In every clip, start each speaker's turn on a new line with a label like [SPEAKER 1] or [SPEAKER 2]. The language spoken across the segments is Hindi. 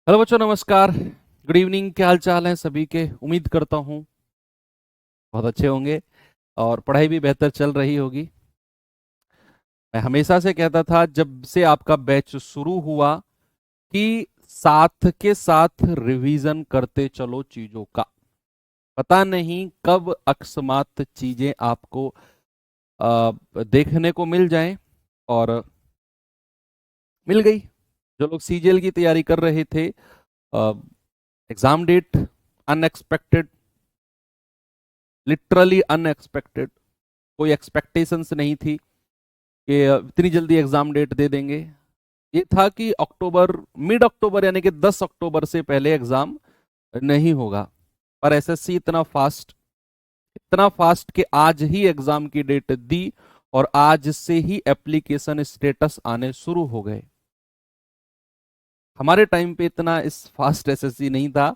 [SPEAKER 1] हेलो बच्चों, नमस्कार। Good evening. क्या हाल चाल है सभी के? उम्मीद करता हूँ बहुत अच्छे होंगे और पढ़ाई भी बेहतर चल रही होगी। मैं हमेशा से कहता था जब से आपका बैच शुरू हुआ कि साथ के साथ रिवीजन करते चलो चीजों का। पता नहीं कब अकस्मात चीजें आपको देखने को मिल जाएं, और मिल गई। जो लोग सीजीएल की तैयारी कर रहे थे, exam date unexpected, literally unexpected. कोई एक्सपेक्टेशंस नहीं थी कि इतनी जल्दी एग्जाम डेट दे देंगे। ये था कि अक्टूबर, मिड अक्टूबर यानी कि 10 अक्टूबर से पहले एग्जाम नहीं होगा। पर एसएससी इतना फास्ट कि आज ही एग्जाम की डेट दी और आज से ही एप्लीकेशन स्टेटस आने शुरू हो गए। हमारे टाइम पे इतना इस फास्ट एसएससी नहीं था।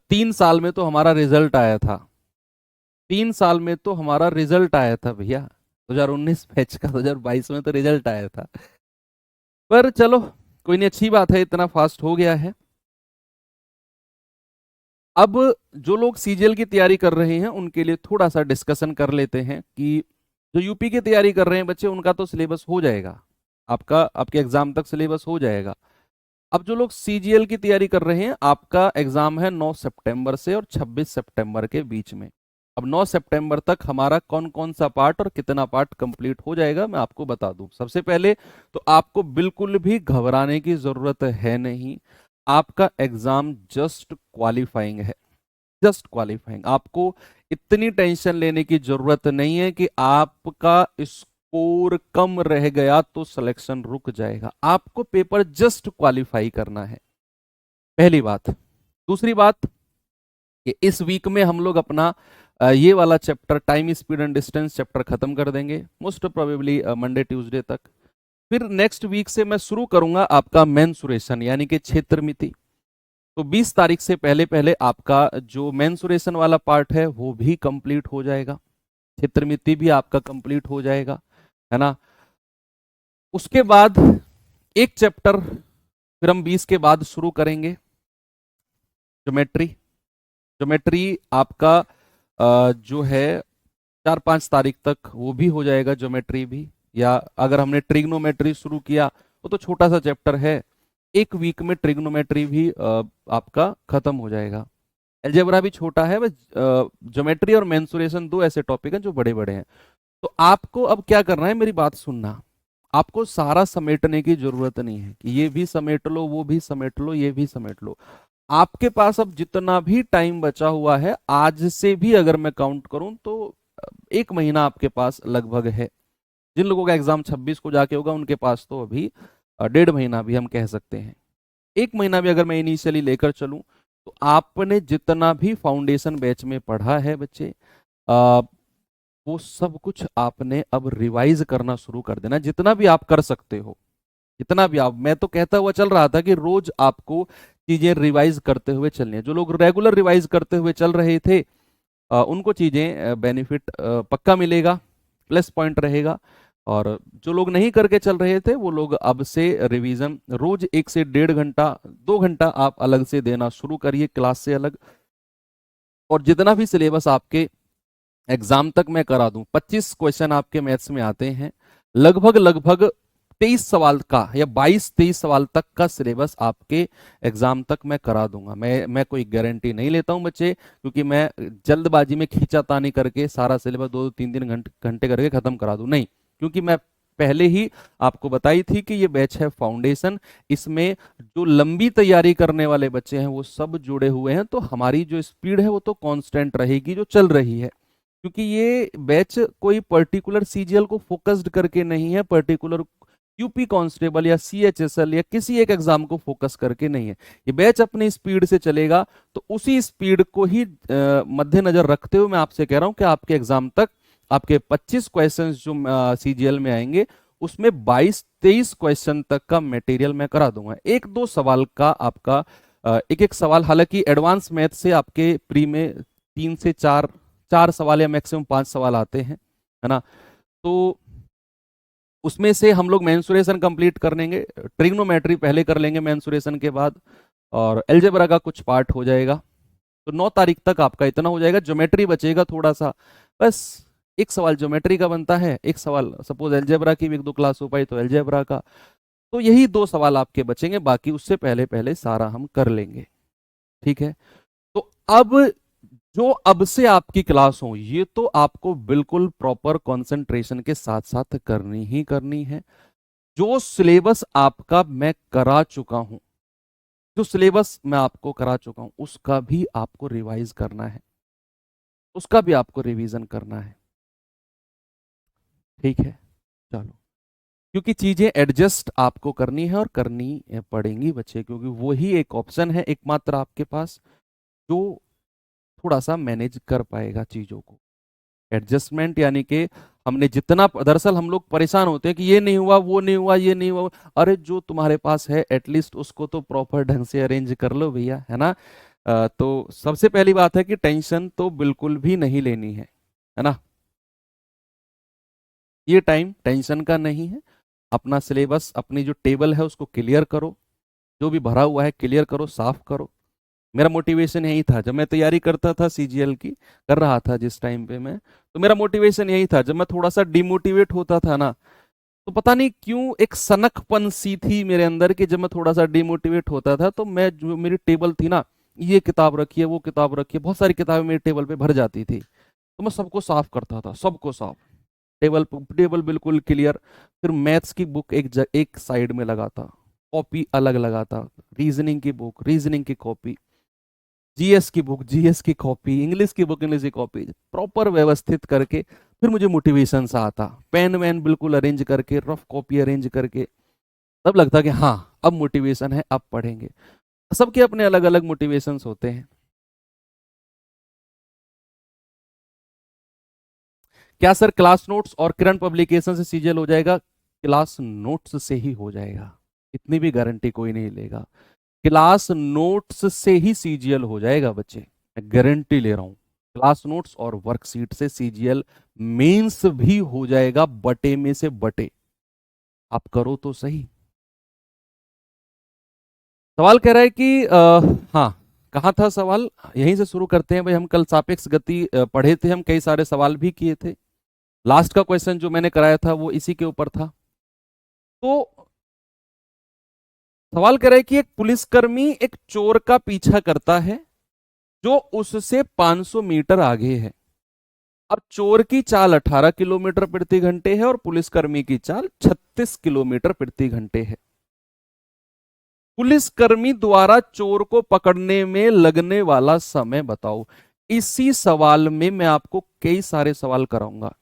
[SPEAKER 1] 3 साल में तो हमारा रिजल्ट आया था। 3 साल में तो हमारा रिजल्ट आया था भैया। 2019 बैच का 2022 में तो रिजल्ट आया था। पर चलो, कोई नहीं, अच्छी बात है, इतना फास्ट हो गया है। अब जो लोग सीजीएल की तैयारी कर रहे हैं उनके लिए थोड़ा सा डिस्कशन कर लेते हैं कि जो यूपी की तैयारी कर रहे हैं बच्चे, उनका तो सिलेबस हो जाएगा। आपके एग्जाम तक सिलेबस हो जाएगा। अब जो लोग सीजीएल की तैयारी कर रहे हैं, आपका एग्जाम है 9 सितंबर से और 26 सितंबर के बीच में। अब 9 सितंबर तक हमारा कौन कौन सा पार्ट और कितना पार्ट कंप्लीट हो जाएगा, मैं आपको बता दूं। सबसे पहले तो आपको बिल्कुल भी घबराने की जरूरत है नहीं। आपका एग्जाम जस्ट क्वालिफाइंग है, जस्ट क्वालिफाइंग। आपको इतनी टेंशन लेने की जरूरत नहीं है कि आपका स्कोर कम रह गया तो सिलेक्शन रुक जाएगा। आपको पेपर जस्ट क्वालिफाई करना है, पहली बात। दूसरी बात कि इस वीक में हम लोग अपना ये वाला chapter, time speed and distance chapter, खत्म कर देंगे मोस्ट प्रोबेबली मंडे ट्यूसडे तक। फिर नेक्स्ट वीक से मैं शुरू करूंगा आपका मेंसुरेशन यानी कि क्षेत्र मिति। तो 20 तारीख से पहले पहले आपका जो मेंसुरेशन वाला पार्ट है वो भी कंप्लीट हो जाएगा, क्षेत्र मिति भी आपका कंप्लीट हो जाएगा, है ना। उसके बाद एक चैप्टर फिर हम 20 के बाद शुरू करेंगे, ज्योमेट्री। ज्योमेट्री आपका जो है 4-5 तारीख तक वो भी हो जाएगा, ज्योमेट्री भी। या अगर हमने ट्रिग्नोमेट्री शुरू किया, वो तो छोटा सा चैप्टर है, एक वीक में ट्रिग्नोमेट्री भी आपका खत्म हो जाएगा। अलजेब्रा भी छोटा है, बस ज्योमेट्री और मेंसुरेशन दो ऐसे टॉपिक हैं जो बड़े बड़े हैं। तो आपको अब क्या करना है, मेरी बात सुनना। आपको सारा समेटने की जरूरत नहीं है कि ये भी समेट लो, वो भी समेट लो, ये भी समेट लो। आपके पास अब जितना भी टाइम बचा हुआ है, आज से भी अगर मैं काउंट करूं तो 1 महीना आपके पास लगभग है। जिन लोगों का एग्जाम 26 को जाके होगा उनके पास तो अभी 1.5 महीना भी हम कह सकते हैं। 1 महीना भी अगर मैं इनिशियली लेकर चलूं, तो आपने जितना भी फाउंडेशन बैच में पढ़ा है बच्चे, वो सब कुछ आपने अब रिवाइज करना शुरू कर देना, जितना भी आप कर सकते हो। जितना भी आप, मैं तो कहता हुआ चल रहा था कि रोज आपको चीजें रिवाइज करते हुए चलनी है। जो लोग रेगुलर रिवाइज करते हुए चल रहे थे, उनको चीजें बेनिफिट पक्का मिलेगा, प्लस पॉइंट रहेगा। और जो लोग नहीं करके चल रहे थे, वो लोग अब से रिवीजन रोज 1 से 1.5 घंटा, 2 घंटा आप अलग से देना शुरू करिए, क्लास से अलग। और जितना भी सिलेबस आपके एग्जाम तक मैं करा दूं, 25 क्वेश्चन आपके मैथ्स में आते हैं, लगभग लगभग 23 सवाल का या 22-23 सवाल तक का सिलेबस आपके एग्जाम तक मैं करा दूंगा। मैं कोई गारंटी नहीं लेता हूं बच्चे, क्योंकि मैं जल्दबाजी में खींचातानी करके सारा सिलेबस 2-3 घंटे करके खत्म करा दूं, नहीं। क्योंकि मैं पहले ही आपको बताई थी कि ये बैच है फाउंडेशन। इसमें जो लंबी तैयारी करने वाले बच्चे हैं वो सब जुड़े हुए हैं, तो हमारी जो स्पीड है वो तो कांस्टेंट रहेगी, जो चल रही है। क्योंकि ये बैच कोई पर्टिकुलर सीजीएल को फोकस्ड करके नहीं है, पर्टिकुलर यूपी कांस्टेबल या सीएचएसएल या किसी एक एग्जाम को फोकस करके नहीं है। ये बैच अपनी स्पीड से चलेगा, तो उसी स्पीड को ही मद्देनजर रखते हुए मैं आपसे कह रहा हूं कि आपके एग्जाम तक आपके 25 क्वेश्चंस जो सीजीएल में आएंगे, उसमें 22-23 क्वेश्चन तक का मटेरियल मैं करा दूंगा। 1-2 सवाल का आपका एक एक सवाल, हालांकि एडवांस मैथ से आपके प्री में 3 से 4 चार सवाल या मैक्सिमम 5 सवाल आते हैं, है ना। तो उसमें से हम लोग मेंसुरेशन कंप्लीट कर लेंगे, ट्रिग्नोमेट्री पहले कर लेंगे मेंसुरेशन के बाद। और अलजेब्रा का कुछ पार्ट हो जाएगा। तो 9 तारीख तक आपका इतना हो जाएगा। ज्योमेट्री बचेगा थोड़ा सा, बस एक सवाल ज्योमेट्री का बनता है, एक सवाल सपोज अलजेब्रा की भी 1-2 क्लास हो पाई तो अलजेब्रा का। तो यही 2 सवाल आपके बचेंगे, बाकी उससे पहले पहले सारा हम कर लेंगे। ठीक है, तो अब जो अब से आपकी क्लास हो ये तो आपको बिल्कुल प्रॉपर कंसंट्रेशन के साथ साथ करनी ही करनी है। जो सिलेबस आपका मैं करा चुका हूं, जो सिलेबस मैं आपको करा चुका हूं उसका भी आपको रिवाइज करना है, उसका भी आपको रिवीजन करना है। ठीक है, चलो, क्योंकि चीजें एडजस्ट आपको करनी है और करनी पड़ेंगी बच्चे, क्योंकि वही एक ऑप्शन है एकमात्र आपके पास जो थोड़ा सा मैनेज कर पाएगा चीजों को। एडजस्टमेंट यानी कि हमने जितना, दरअसल हम लोग परेशान होते हैं कि ये नहीं हुआ, वो नहीं हुआ, ये नहीं हुआ। अरे जो तुम्हारे पास है एटलीस्ट उसको तो प्रॉपर ढंग से अरेंज कर लो भैया, है ना। तो सबसे पहली बात है कि टेंशन तो बिल्कुल भी नहीं लेनी है ना। ये टाइम टेंशन का नहीं है। अपना सिलेबस, अपनी जो टेबल है उसको क्लियर करो, जो भी भरा हुआ है क्लियर करो, साफ करो। मेरा मोटिवेशन यही था जब मैं तैयारी करता था सीजीएल की, कर रहा था जिस टाइम पे मैं, तो मेरा मोटिवेशन यही था। जब मैं थोड़ा सा डिमोटिवेट होता था ना, तो पता नहीं क्यों एक सनकपन सी थी मेरे अंदर कि जब मैं थोड़ा सा डिमोटिवेट होता था तो मैं, जो मेरी टेबल थी ना, ये किताब रखिए, वो किताब रखिए, बहुत सारी किताबें मेरी टेबल पे भर जाती थी, तो मैं सबको साफ करता था, सबको साफ। टेबल टेबल बिल्कुल क्लियर। फिर मैथ्स की बुक एक साइड में लगाता, कॉपी अलग लगाता, रीजनिंग की बुक, रीजनिंग की कॉपी, जीएस की बुक, जीएस की कॉपी, इंग्लिश की बुक, इंग्लिश की कॉपी, प्रॉपर व्यवस्थित करके फिर मुझे मोटिवेशन सा आता। पेन वैन बिल्कुल अरेंज करके, रफ कॉपी अरेंज करके, तब लगता कि हाँ अब मोटिवेशन है, अब पढ़ेंगे। सबके अपने अलग अलग मोटिवेशंस होते हैं। क्या सर क्लास नोट्स और करंट पब्लिकेशन से सीजीएल हो जाएगा? क्लास नोट्स से ही हो जाएगा, इतनी भी गारंटी कोई नहीं लेगा। क्लास नोट्स से ही सीजीएल हो जाएगा बच्चे, मैं गारंटी ले रहा हूं। क्लास नोट्स और वर्कशीट से सीजीएल मेंस भी हो जाएगा, बटे में से बटे। आप करो तो सही। सवाल कह रहा है कि हाँ, कहाँ था सवाल? यहीं से शुरू करते हैं भाई। हम कल सापेक्ष गति पढ़े थे, हम कई सारे सवाल भी किए थे। लास्ट का क्वेश्चन जो मैंने कराया था वो इसी के ऊपर था। तो सवाल कह रहा है कि एक पुलिसकर्मी एक चोर का पीछा करता है जो उससे 500 मीटर आगे है। अब चोर की चाल 18 किलोमीटर प्रति घंटे है और पुलिसकर्मी की चाल 36 किलोमीटर प्रति घंटे है। पुलिसकर्मी द्वारा चोर को पकड़ने में लगने वाला समय बताओ। इसी सवाल में मैं आपको कई सारे सवाल कराऊंगा,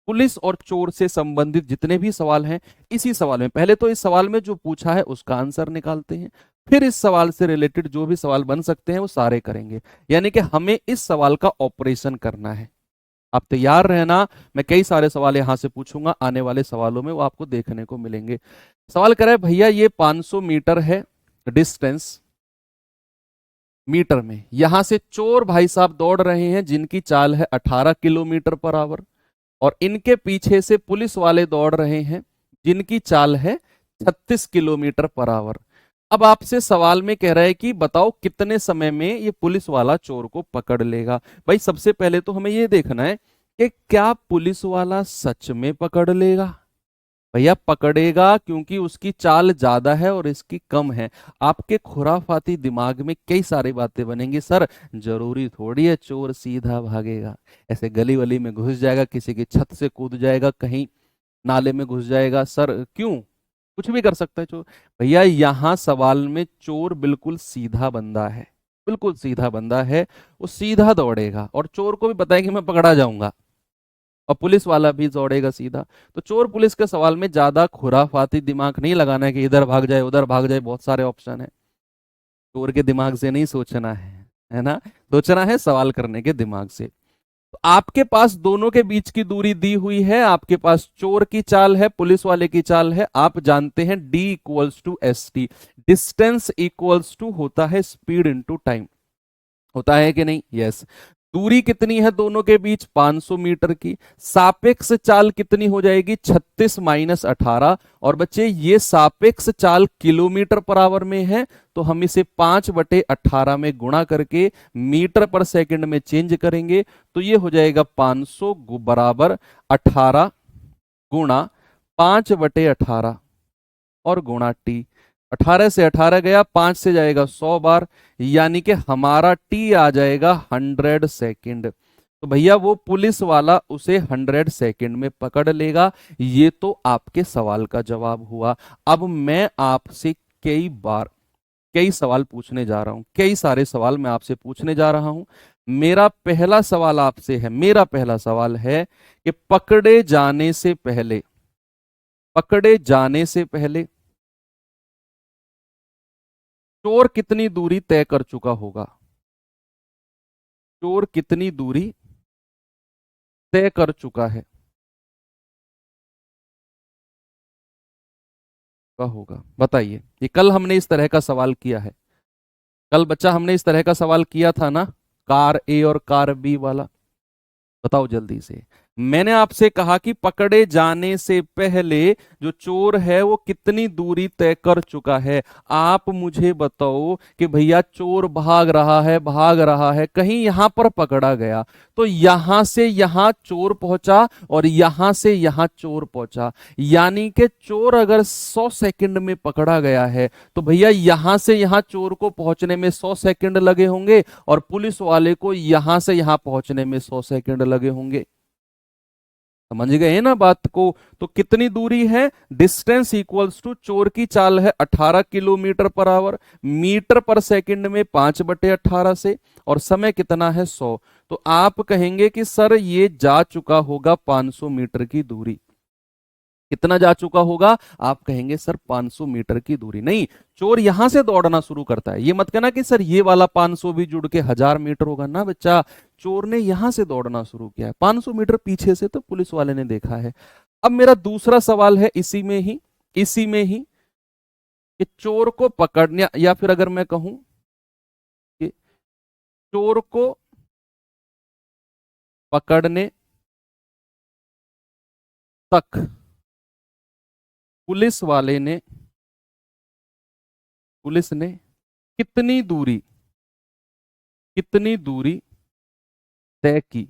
[SPEAKER 1] पुलिस और चोर से संबंधित जितने भी सवाल हैं इसी सवाल में। पहले तो इस सवाल में जो पूछा है उसका आंसर निकालते हैं, फिर इस सवाल से रिलेटेड जो भी सवाल बन सकते हैं वो सारे करेंगे। यानी कि हमें इस सवाल का ऑपरेशन करना है। आप तैयार रहना, मैं कई सारे सवाल यहां से पूछूंगा, आने वाले सवालों में वो आपको देखने को मिलेंगे। सवाल करे भैया ये 500 मीटर है डिस्टेंस, मीटर में। यहां से चोर भाई साहब दौड़ रहे हैं जिनकी चाल है 18 किलोमीटर पर आवर, और इनके पीछे से पुलिस वाले दौड़ रहे हैं जिनकी चाल है 36 किलोमीटर पर आवर। अब आपसे सवाल में कह रहा है कि बताओ कितने समय में ये पुलिस वाला चोर को पकड़ लेगा। भाई सबसे पहले तो हमें ये देखना है कि क्या पुलिस वाला सच में पकड़ लेगा। भैया पकड़ेगा, क्योंकि उसकी चाल ज्यादा है और इसकी कम है। आपके खुराफाती दिमाग में कई सारी बातें बनेंगी, सर जरूरी थोड़ी है चोर सीधा भागेगा, ऐसे गली वली में घुस जाएगा, किसी की छत से कूद जाएगा, कहीं नाले में घुस जाएगा, सर क्यों, कुछ भी कर सकता है चोर। भैया यहां सवाल में चोर बिल्कुल सीधा बंदा है, बिल्कुल सीधा बंदा है, वो सीधा दौड़ेगा और चोर को भी पता है कि मैं पकड़ा जाऊंगा, और पुलिस वाला भी दौड़ेगा सीधा। तो चोर पुलिस के सवाल में ज्यादा खुराफाती दिमाग नहीं लगाना है कि इधर भाग जाए उधर भाग जाए, बहुत सारे ऑप्शन है। चोर के दिमाग से नहीं सोचना है ना, सोचना है सवाल करने के दिमाग से। तो आपके पास दोनों के बीच की दूरी दी हुई है, आपके पास चोर की चाल है, पुलिस वाले की चाल है। आप जानते हैं D equals to ST, distance equals to होता है स्पीड इनटू टाइम, होता है कि नहीं? यस। दूरी कितनी है दोनों के बीच? 500 मीटर की। सापेक्ष चाल कितनी हो जाएगी? 36 माइनस 18। और बच्चे ये सापेक्ष चाल किलोमीटर पर आवर में है, तो हम इसे 5/18 में गुणा करके मीटर पर सेकंड में चेंज करेंगे, तो ये हो जाएगा 500 बराबर 18 गुणा 5/18 और गुणा टी। 18 से 18 गया, 5 से जाएगा 100 बार, यानी कि हमारा टी आ जाएगा 100 सेकंड। तो भैया वो पुलिस वाला उसे 100 सेकंड में पकड़ लेगा। ये तो आपके सवाल का जवाब हुआ। अब मैं आपसे कई सवाल पूछने जा रहा हूं, कई सारे सवाल मैं आपसे पूछने जा रहा हूं। मेरा पहला सवाल आपसे है, मेरा पहला सवाल है कि पकड़े जाने से पहले चोर कितनी दूरी तय कर चुका होगा? चोर कितनी दूरी तय कर चुका है का होगा, बताइए। ये कल हमने इस तरह का सवाल किया है। कल बच्चा हमने इस तरह का सवाल किया था ना, कार ए और कार बी वाला। बताओ जल्दी से। मैंने आपसे कहा कि पकड़े जाने से पहले जो चोर है वो कितनी दूरी तय कर चुका है। आप मुझे बताओ कि भैया चोर भाग रहा है, कहीं यहां पर पकड़ा गया, तो यहां से यहां चोर पहुंचा और यहां से यहां चोर पहुंचा, यानी कि चोर अगर 100 सेकंड में पकड़ा गया है, तो भैया यहां से यहां चोर को पहुंचने में 100 सेकंड लगे होंगे और पुलिस वाले को यहां से यहां पहुंचने में 100 सेकंड लगे होंगे। समझ गए ना बात को? तो कितनी दूरी है? डिस्टेंस इक्वल्स टू चोर की चाल है 18 किलोमीटर पर आवर, मीटर पर सेकंड में 5/18 से, और समय कितना है? 100। तो आप कहेंगे कि सर ये जा चुका होगा 500 मीटर की दूरी। कितना जा चुका होगा? आप कहेंगे सर 500 मीटर की दूरी नहीं, चोर यहां से दौड़ना शुरू करता है। ये मत कहना कि सर ये वाला 500 भी जुड़ के 1000 मीटर होगा ना बच्चा। चोर ने यहां से दौड़ना शुरू किया है 500 मीटर पीछे से, तो पुलिस वाले ने देखा है। अब मेरा दूसरा सवाल है इसी में ही कि चोर को पकड़ने, या फिर अगर मैं कहूं कि चोर को पकड़ने तक पुलिस वाले ने पुलिस ने कितनी दूरी कितनी दूरी तय की?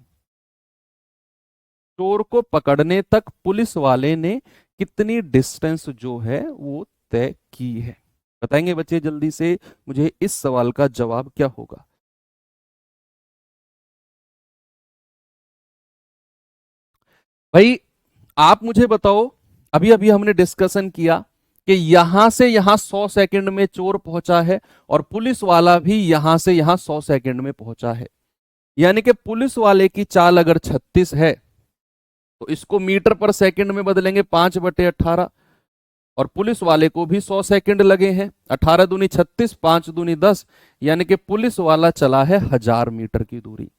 [SPEAKER 1] चोर को पकड़ने तक पुलिस वाले ने कितनी डिस्टेंस जो है वो तय की है? बताएंगे बच्चे जल्दी से मुझे इस सवाल का जवाब क्या होगा? भाई आप मुझे बताओ, अभी अभी हमने डिस्कशन किया कि यहां से यहां 100 सेकंड में चोर पहुंचा है और पुलिस वाला भी यहां से यहां 100 सेकंड में पहुंचा है, यानी कि पुलिस वाले की चाल अगर 36 है तो इसको मीटर पर सेकंड में बदलेंगे 5/18, और पुलिस वाले को भी 100 सेकंड लगे हैं। 18 दूनी 36, 5 दूनी 10, यानी कि पुलिस वाला चला है 1000 मीटर की दूरी।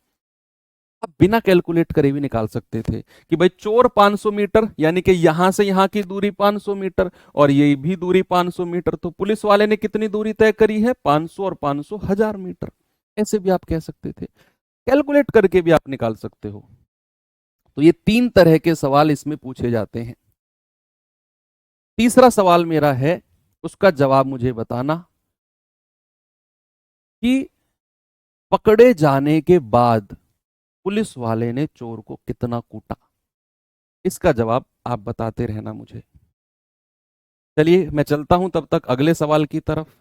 [SPEAKER 1] आप बिना कैलकुलेट करे भी निकाल सकते थे कि भाई चोर 500 मीटर, यानी कि यहां से यहां की दूरी 500 मीटर और ये भी दूरी 500 मीटर, तो पुलिस वाले ने कितनी दूरी तय करी है? 500 और 500 1000 मीटर। ऐसे भी आप कह सकते थे, कैलकुलेट करके भी आप निकाल सकते हो। तो ये 3 तरह के सवाल इसमें पूछे जाते हैं। तीसरा सवाल मेरा है, उसका जवाब मुझे बताना कि पकड़े जाने के बाद पुलिस वाले ने चोर को कितना कूटा। इसका जवाब आप बताते रहना मुझे। चलिए मैं चलता हूं तब तक अगले सवाल की तरफ।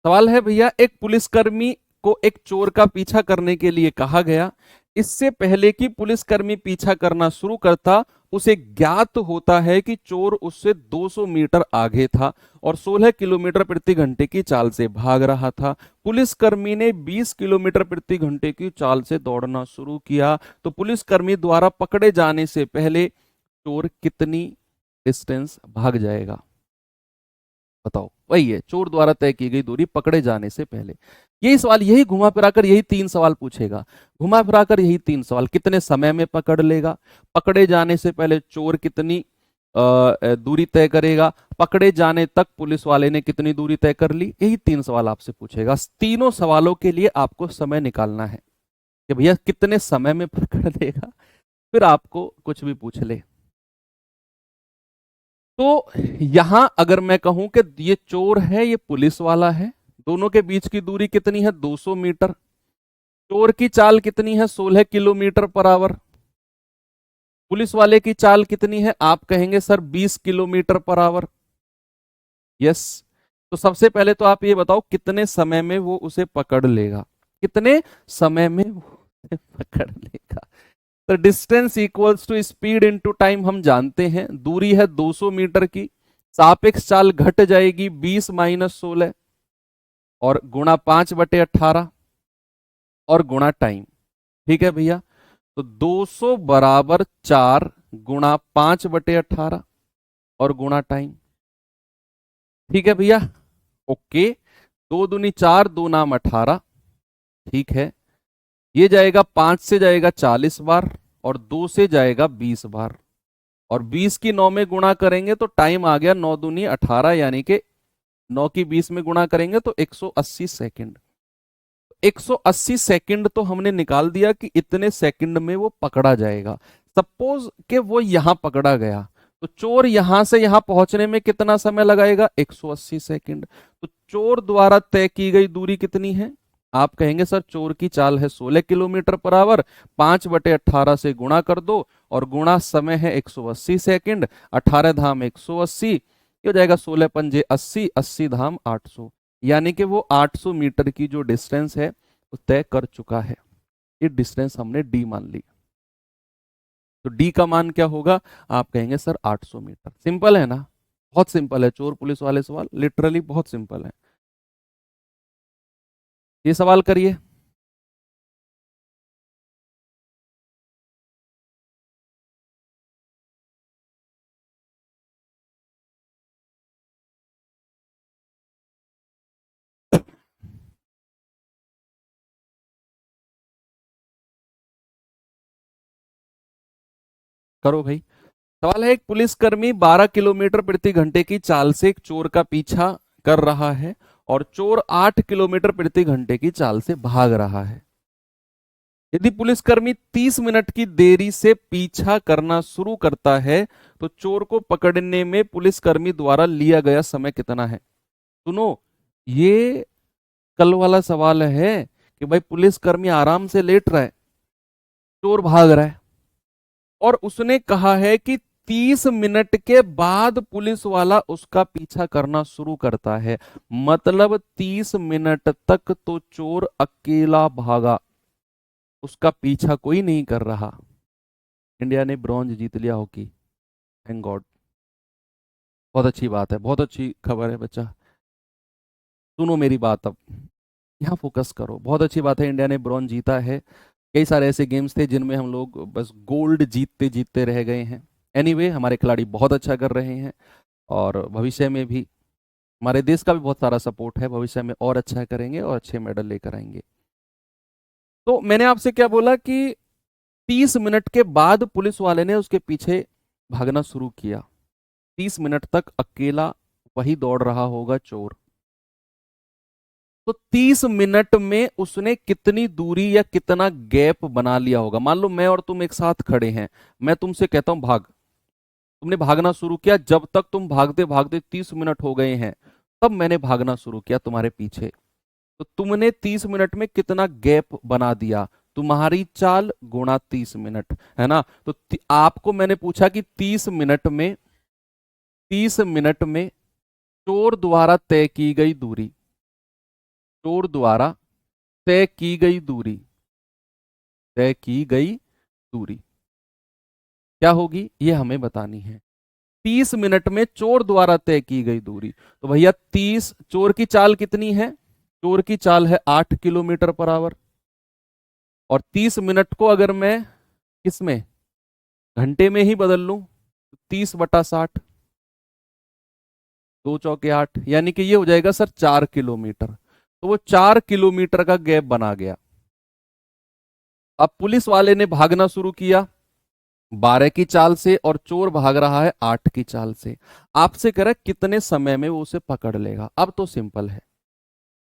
[SPEAKER 1] सवाल है भैया, एक पुलिसकर्मी को एक चोर का पीछा करने के लिए कहा गया। इससे पहले कि पुलिसकर्मी पीछा करना शुरू करता, उसे ज्ञात होता है कि चोर उससे 200 मीटर आगे था और 16 किलोमीटर प्रति घंटे की चाल से भाग रहा था। पुलिसकर्मी ने 20 किलोमीटर प्रति घंटे की चाल से दौड़ना शुरू किया, तो पुलिसकर्मी द्वारा पकड़े जाने से पहले चोर कितनी डिस्टेंस भाग जाएगा? बताओ, वही है, चोर द्वारा तय की गई दूरी पकड़े जाने से पहले। यही सवाल, यही घुमा फिराकर यही 3 सवाल पूछेगा। घुमा फिराकर यही 3 सवाल, कितने समय में पकड़ लेगा, पकड़े जाने से पहले चोर कितनी दूरी तय करेगा, पकड़े जाने तक पुलिस वाले ने कितनी दूरी तय कर ली, यही 3 सवाल आपसे पूछेगा। तीनों सवालों के लिए आपको समय निकालना है कि भैया कितने समय में पकड़ लेगा, फिर आपको कुछ भी पूछ ले। तो यहां अगर मैं कहूं कि ये चोर है, ये पुलिस वाला है, दोनों के बीच की दूरी कितनी है, 200 मीटर। चोर की चाल कितनी है, 16 किलोमीटर पर आवर। पुलिस वाले की चाल कितनी है, आप कहेंगे sir 20 kilometre per our. Yes. तो सबसे पहले तो आप ये बताओ कितने समय में वो उसे पकड़ लेगा, कितने समय में वो उसे पकड़ लेगा। तो distance equals to speed into time हम जानते हैं, दूरी है 200 मीटर की, सापेक्ष चाल घट जाएगी 20 माइनस 16 और गुणा 5/18 और गुणा टाइम। ठीक है भैया, तो 200 बराबर 4 गुणा 5/18 और गुणा टाइम। ठीक है भैया, ओके। 2 दूनी 4, 2 नाम 18। ठीक है, ये जाएगा 5 से जाएगा 40 बार और 2 से जाएगा 20 बार, और 20 की 9 में गुणा करेंगे तो टाइम आ गया 9 दूनी 18, यानी कि 9 की 20 में गुणा करेंगे तो 180 सेकंड। 180 सेकंड तो हमने निकाल दिया कि इतने सेकंड में वो पकड़ा जाएगा। सपोज कि वो यहां पकड़ा गया, तो चोर यहां से यहां पहुंचने में कितना समय लगाएगा, 180 सेकंड। तो चोर द्वारा तय की गई दूरी कितनी है, आप कहेंगे सर चोर की चाल है 16 किलोमीटर पर आवर, 5/18 से गुणा कर दो और गुणा समय है 180 सेकंड, 18 धाम 180, ये हो जाएगा 16 पंजे 80, 80 धाम 800, यानी कि वो 800 मीटर की जो डिस्टेंस है वो तय कर चुका है। ये डिस्टेंस हमने डी मान ली। तो डी का मान क्या होगा, आप कहेंगे सर 800 मीटर। सिंपल है ना, बहुत सिंपल है, चोर पुलिस वाले सवाल लिटरली बहुत सिंपल है। ये सवाल करिए। करो भाई। सवाल है, एक पुलिसकर्मी 12 किलोमीटर प्रति घंटे की चाल से एक चोर का पीछा कर रहा है और चोर 8 किलोमीटर प्रति घंटे की चाल से भाग रहा है। यदि पुलिसकर्मी 30 मिनट की देरी से पीछा करना शुरू करता है तो चोर को पकड़ने में पुलिसकर्मी द्वारा लिया गया समय कितना है। सुनो, ये कल वाला सवाल है कि भाई पुलिसकर्मी आराम से लेट रहा है, चोर भाग रहा है, और उसने कहा है कि 30 मिनट के बाद पुलिस वाला उसका पीछा करना शुरू करता है, मतलब 30 मिनट तक तो चोर अकेला भागा, उसका पीछा कोई नहीं कर रहा। इंडिया ने ब्रॉन्ज जीत लिया हॉकी, थैंक गॉड। बहुत अच्छी बात है, बहुत अच्छी खबर है बच्चा। सुनो मेरी बात, अब यहाँ फोकस करो। बहुत अच्छी बात है, इंडिया ने ब्रॉन्ज जीता है। कई सारे ऐसे गेम्स थे जिनमें हम लोग बस गोल्ड जीतते जीतते रह गए हैं। एनीवे, हमारे खिलाड़ी बहुत अच्छा कर रहे हैं और भविष्य में भी हमारे देश का भी बहुत सारा सपोर्ट है, भविष्य में और अच्छा करेंगे और अच्छे मेडल लेकर आएंगे। तो मैंने आपसे क्या बोला कि 30 मिनट के बाद पुलिस वाले ने उसके पीछे भागना शुरू किया, 30 मिनट तक अकेला वही दौड़ रहा होगा चोर। तो 30 मिनट में उसने कितनी दूरी या कितना गैप बना लिया होगा। मान लो मैं और तुम एक साथ खड़े हैं, मैं तुमसे कहता हूं भाग, तुमने भागना शुरू किया, जब तक तुम भागते भागते 30 मिनट हो गए हैं तब मैंने भागना शुरू किया तुम्हारे पीछे। तो तुमने 30 मिनट में कितना गैप बना दिया, तुम्हारी चाल गुणा 30 मिनट, है ना। तो आपको मैंने पूछा कि 30 मिनट में चोर द्वारा तय की गई दूरी, चोर द्वारा तय की गई दूरी, तय की गई दूरी क्या होगी, ये हमें बतानी है। 30 मिनट में चोर द्वारा तय की गई दूरी, तो भैया 30, चोर की चाल कितनी है, चोर की चाल है 8 किलोमीटर पर आवर, और 30 मिनट को अगर मैं किसमें, घंटे में ही बदल लूं, तो 30/60, दो चौके 8, यानी कि ये हो जाएगा सर 4 किलोमीटर। तो वो 4 किलोमीटर का गैप बना गया। अब पुलिस वाले ने भागना शुरू किया 12 की चाल से और चोर भाग रहा है 8 की चाल से। आपसे कह रहा है कितने समय में वो उसे पकड़ लेगा। अब तो सिंपल है,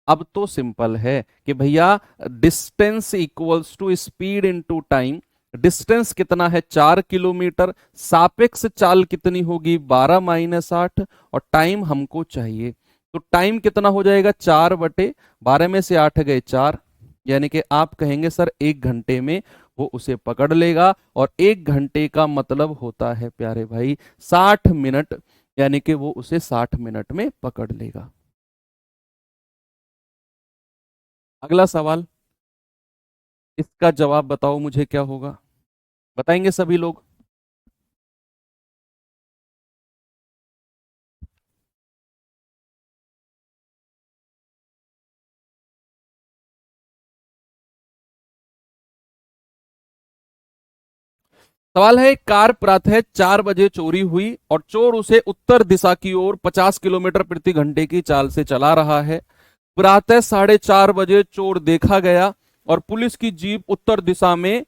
[SPEAKER 1] अब तो सिंपल है कि भैया distance equals to speed into time. Distance कितना है 4 किलोमीटर, सापेक्ष चाल कितनी होगी 12 - 8, और टाइम हमको चाहिए। तो टाइम कितना हो जाएगा 4/12 में से 8 गए 4, यानी कि आप कहेंगे सर 1 घंटे में वो उसे पकड़ लेगा। और 1 घंटे का मतलब होता है प्यारे भाई 60 मिनट, यानी कि वो उसे 60 मिनट में पकड़ लेगा। अगला सवाल, इसका जवाब बताओ मुझे क्या होगा, बताएंगे सभी लोग। सवाल है, एक कार प्रातः 4 बजे चोरी हुई और चोर उसे उत्तर दिशा की ओर 50 किलोमीटर प्रति घंटे की चाल से चला रहा है। प्रातः 4:30 बजे चोर देखा गया और पुलिस की जीप उत्तर दिशा में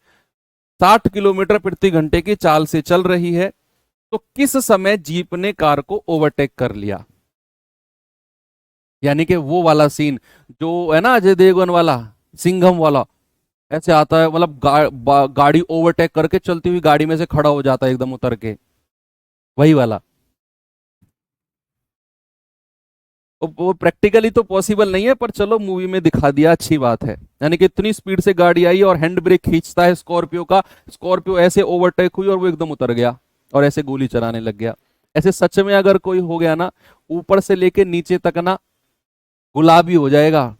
[SPEAKER 1] 60 किलोमीटर प्रति घंटे की चाल से चल रही है। तो किस समय जीप ने कार को ओवरटेक कर लिया। यानी कि वो वाला सीन जो है ना अजय देवगन वाला, सिंघम वाला, ऐसे आता है, मतलब गाड़ी ओवरटेक करके चलती हुई गाड़ी में से खड़ा हो जाता है एकदम उतर के, वही वाला। वो प्रैक्टिकली तो पॉसिबल नहीं है, पर चलो मूवी में दिखा दिया, अच्छी बात है। यानी कि इतनी स्पीड से गाड़ी आई और हैंड ब्रेक खींचता है स्कॉर्पियो का, स्कॉर्पियो ऐसे ओवरटेक हुई और वो एकदम उतर गया और ऐसे गोली चलाने लग गया। ऐसे सच में अगर कोई हो गया ना, ऊपर से लेके नीचे तक ना गुलाबी हो जाएगा,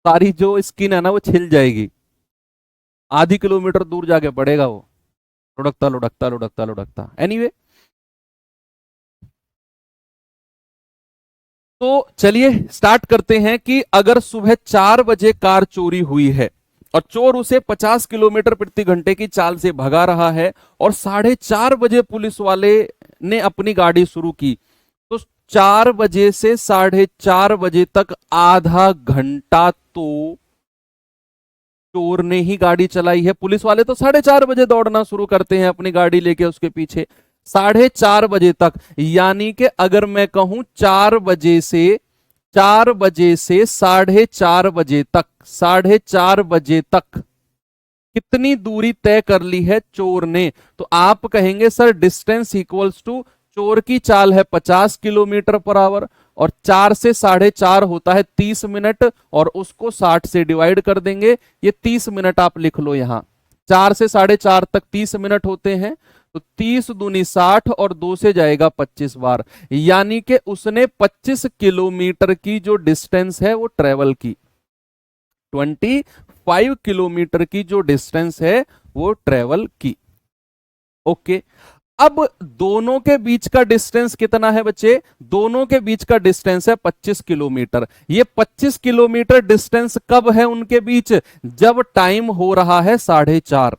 [SPEAKER 1] सारी जो स्किन है ना वो छिल जाएगी, आधी किलोमीटर दूर जाके पड़ेगा वो, लुढ़कता लुढ़कता लुढ़कता लुढ़कता। एनीवे, तो चलिए स्टार्ट करते हैं कि अगर सुबह 4 बजे कार चोरी हुई है और चोर उसे 50 किलोमीटर प्रति घंटे की चाल से भगा रहा है और 4:30 बजे पुलिस वाले ने अपनी गाड़ी शुरू की, तो 4 बजे से 4:30 बजे तक आधा घंटा तो चोर ने ही गाड़ी चलाई है। पुलिस वाले तो 4:30 बजे दौड़ना शुरू करते हैं अपनी गाड़ी लेके उसके पीछे, 4:30 बजे तक। यानी कि अगर मैं कहूं 4 बजे से 4:30 बजे तक, 4:30 बजे तक कितनी दूरी तय कर ली है चोर ने। तो आप कहेंगे सर डिस्टेंस इक्वल्स टू, चोर की चाल है 50 किलोमीटर पर आवर और 4 से 4:30 होता है 30 मिनट, और उसको 60 से डिवाइड कर देंगे, ये 30 मिनट आप लिख लो यहां। 4 से 4:30 तक 30 मिनट होते हैं, तो 30 दूनी 60 और 2 से जाएगा 25 बार, यानी कि उसने 25 किलोमीटर की जो डिस्टेंस है वो ट्रेवल की, 25 किलोमीटर की जो डिस्टेंस है वो ट्रेवल की। ओके, अब दोनों के बीच का डिस्टेंस कितना है बच्चे, दोनों के बीच का डिस्टेंस है 25 किलोमीटर। ये 25 किलोमीटर डिस्टेंस कब है उनके बीच, जब टाइम हो रहा है 4:30।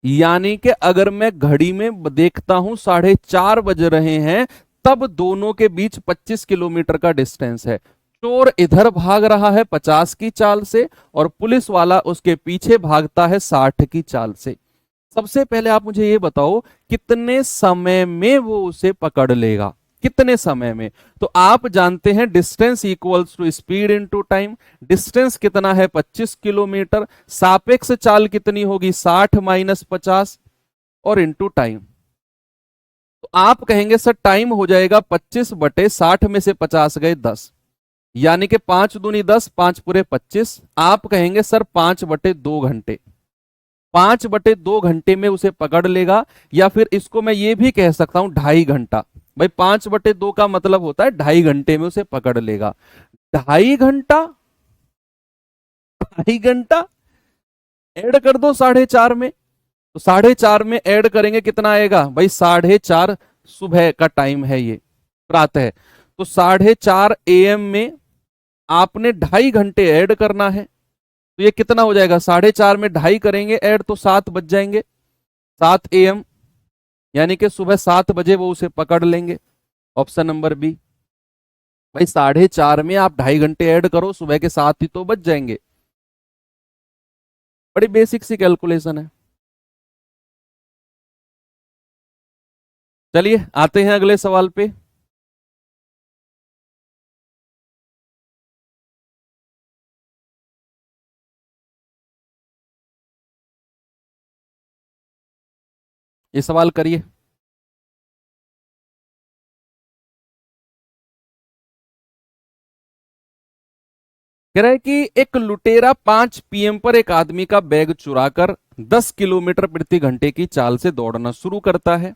[SPEAKER 1] यानी कि अगर मैं घड़ी में देखता हूं 4:30 बज रहे हैं, तब दोनों के बीच 25 किलोमीटर का डिस्टेंस है। चोर इधर भाग रहा है 50 की चाल से और पुलिस वाला उसके पीछे भागता है 60 की चाल से। सबसे पहले आप मुझे ये बताओ कितने समय में वो उसे पकड़ लेगा, कितने समय में। तो आप जानते हैं distance equals to speed into time. Distance कितना है 25 किलोमीटर, सापेक्ष चाल कितनी होगी 60 - 50 और इनटू टाइम। तो आप कहेंगे सर टाइम हो जाएगा 25/60 में से 50 गए 10, यानी कि 5 दूनी 10, 5 पूरे 25। आप कहेंगे सर 5/2 घंटे, 5/2 घंटे में उसे पकड़ लेगा। या फिर इसको मैं ये भी कह सकता हूं 2.5 घंटा। भाई 5/2 का मतलब होता है 2.5 घंटे में उसे पकड़ लेगा। 2.5 घंटा, 2.5 घंटा ऐड कर दो 4:30 में, तो 4:30 में ऐड करेंगे कितना आएगा भाई 4:30, सुबह का टाइम है ये, प्रातः। तो 4:30 AM में आपने 2.5 घंटे ऐड करना है, तो ये कितना हो जाएगा 4:30 में 2.5 करेंगे ऐड तो 7 बज जाएंगे, 7 AM, यानी कि सुबह 7 बजे वो उसे पकड़ लेंगे। Option number B. भाई 4:30 में आप 2.5 घंटे ऐड करो, सुबह के 7 ही तो बच जाएंगे। बड़ी बेसिक सी कैलकुलेशन है। चलिए आते हैं अगले सवाल पे। ये सवाल करिए। कह रहा है कि एक लुटेरा 5 PM पर एक आदमी का बैग चुराकर 10 किलोमीटर प्रति घंटे की चाल से दौड़ना शुरू करता है।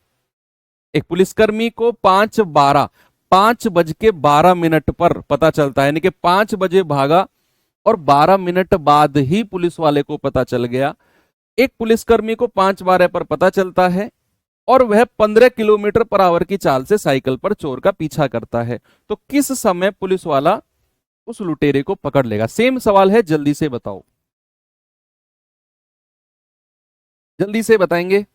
[SPEAKER 1] एक पुलिसकर्मी को 5:12 पर पता चलता है, यानी कि 5 बजे भागा और 12 मिनट बाद ही पुलिस वाले को पता चल गया। एक पुलिसकर्मी को 5:12 पर पता चलता है और वह 15 किलोमीटर पर आवर की चाल से साइकिल पर चोर का पीछा करता है। तो किस समय पुलिस वाला उस लुटेरे को पकड़ लेगा? सेम सवाल है, जल्दी से बताओ, जल्दी से बताएंगे।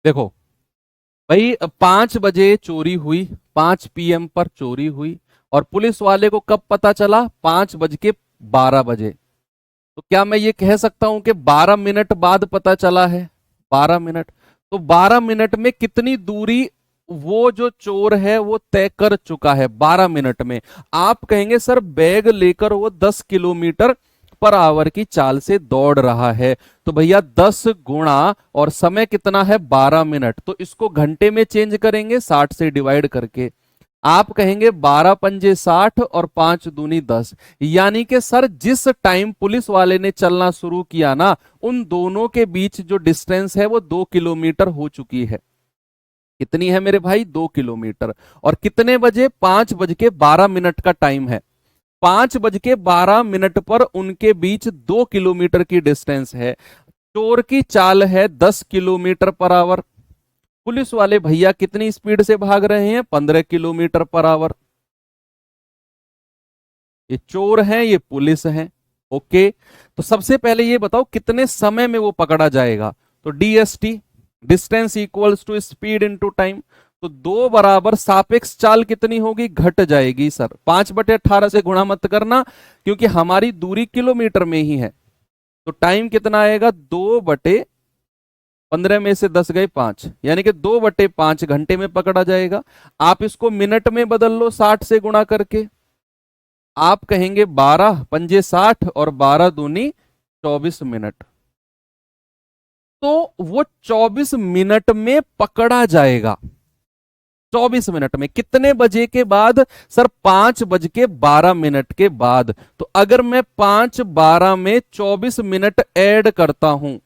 [SPEAKER 1] देखो भाई, 5 बजे चोरी हुई, 5 PM पर चोरी हुई, और पुलिस वाले को कब पता चला? 5:12। तो क्या मैं ये कह सकता हूं कि 12 मिनट बाद पता चला है? 12 मिनट। तो 12 मिनट में कितनी दूरी वो जो चोर है वो तय कर चुका है 12 मिनट में? आप कहेंगे सर बैग लेकर वो 10 किलोमीटर पर आवर की चाल से दौड़ रहा है। तो भैया 10 गुणा और समय कितना है? 12 मिनट। तो इसको घंटे में चेंज करेंगे 60 से डिवाइड करके। आप कहेंगे 12 पंजे 60 और 5 दूनी 10, यानी कि सर जिस टाइम पुलिस वाले ने चलना शुरू किया ना, उन दोनों के बीच जो डिस्टेंस है वो 2 किलोमीटर हो चुकी है। कितनी है मेरे भाई? 2 किलोमीटर। और कितने बजे? 5:12 का टाइम है। 5:12 पर उनके बीच 2 किलोमीटर की डिस्टेंस है। चोर की चाल है 10 किलोमीटर पर आवर। पुलिस वाले भैया कितनी स्पीड से भाग रहे हैं? 15 किलोमीटर पर आवर। ये चोर हैं, ये पुलिस हैं। ओके, तो सबसे पहले ये बताओ कितने समय में वो पकड़ा जाएगा? तो DST, distance equals to speed into time. तो दो बराबर सापेक्ष चाल कितनी होगी? घट जाएगी सर। 5/18 से गुणा मत करना, क्योंकि हमारी दूरी किलोमीटर में ही है। तो टाइम कितना आएगा? 2/15 में से 10 गए 5, यानी कि 2/5 घंटे में पकड़ा जाएगा। आप इसको मिनट में बदल लो 60 से गुणा करके। आप कहेंगे 12 पंजे 60 और 12 दूनी 24 मिनट। तो वो 24 मिनट में पकड़ा जाएगा। 24 मिनट में कितने बजे के बाद? सर 5:12 के बाद। तो अगर मैं 5:12 में 24 मिनट ऐड करता हूं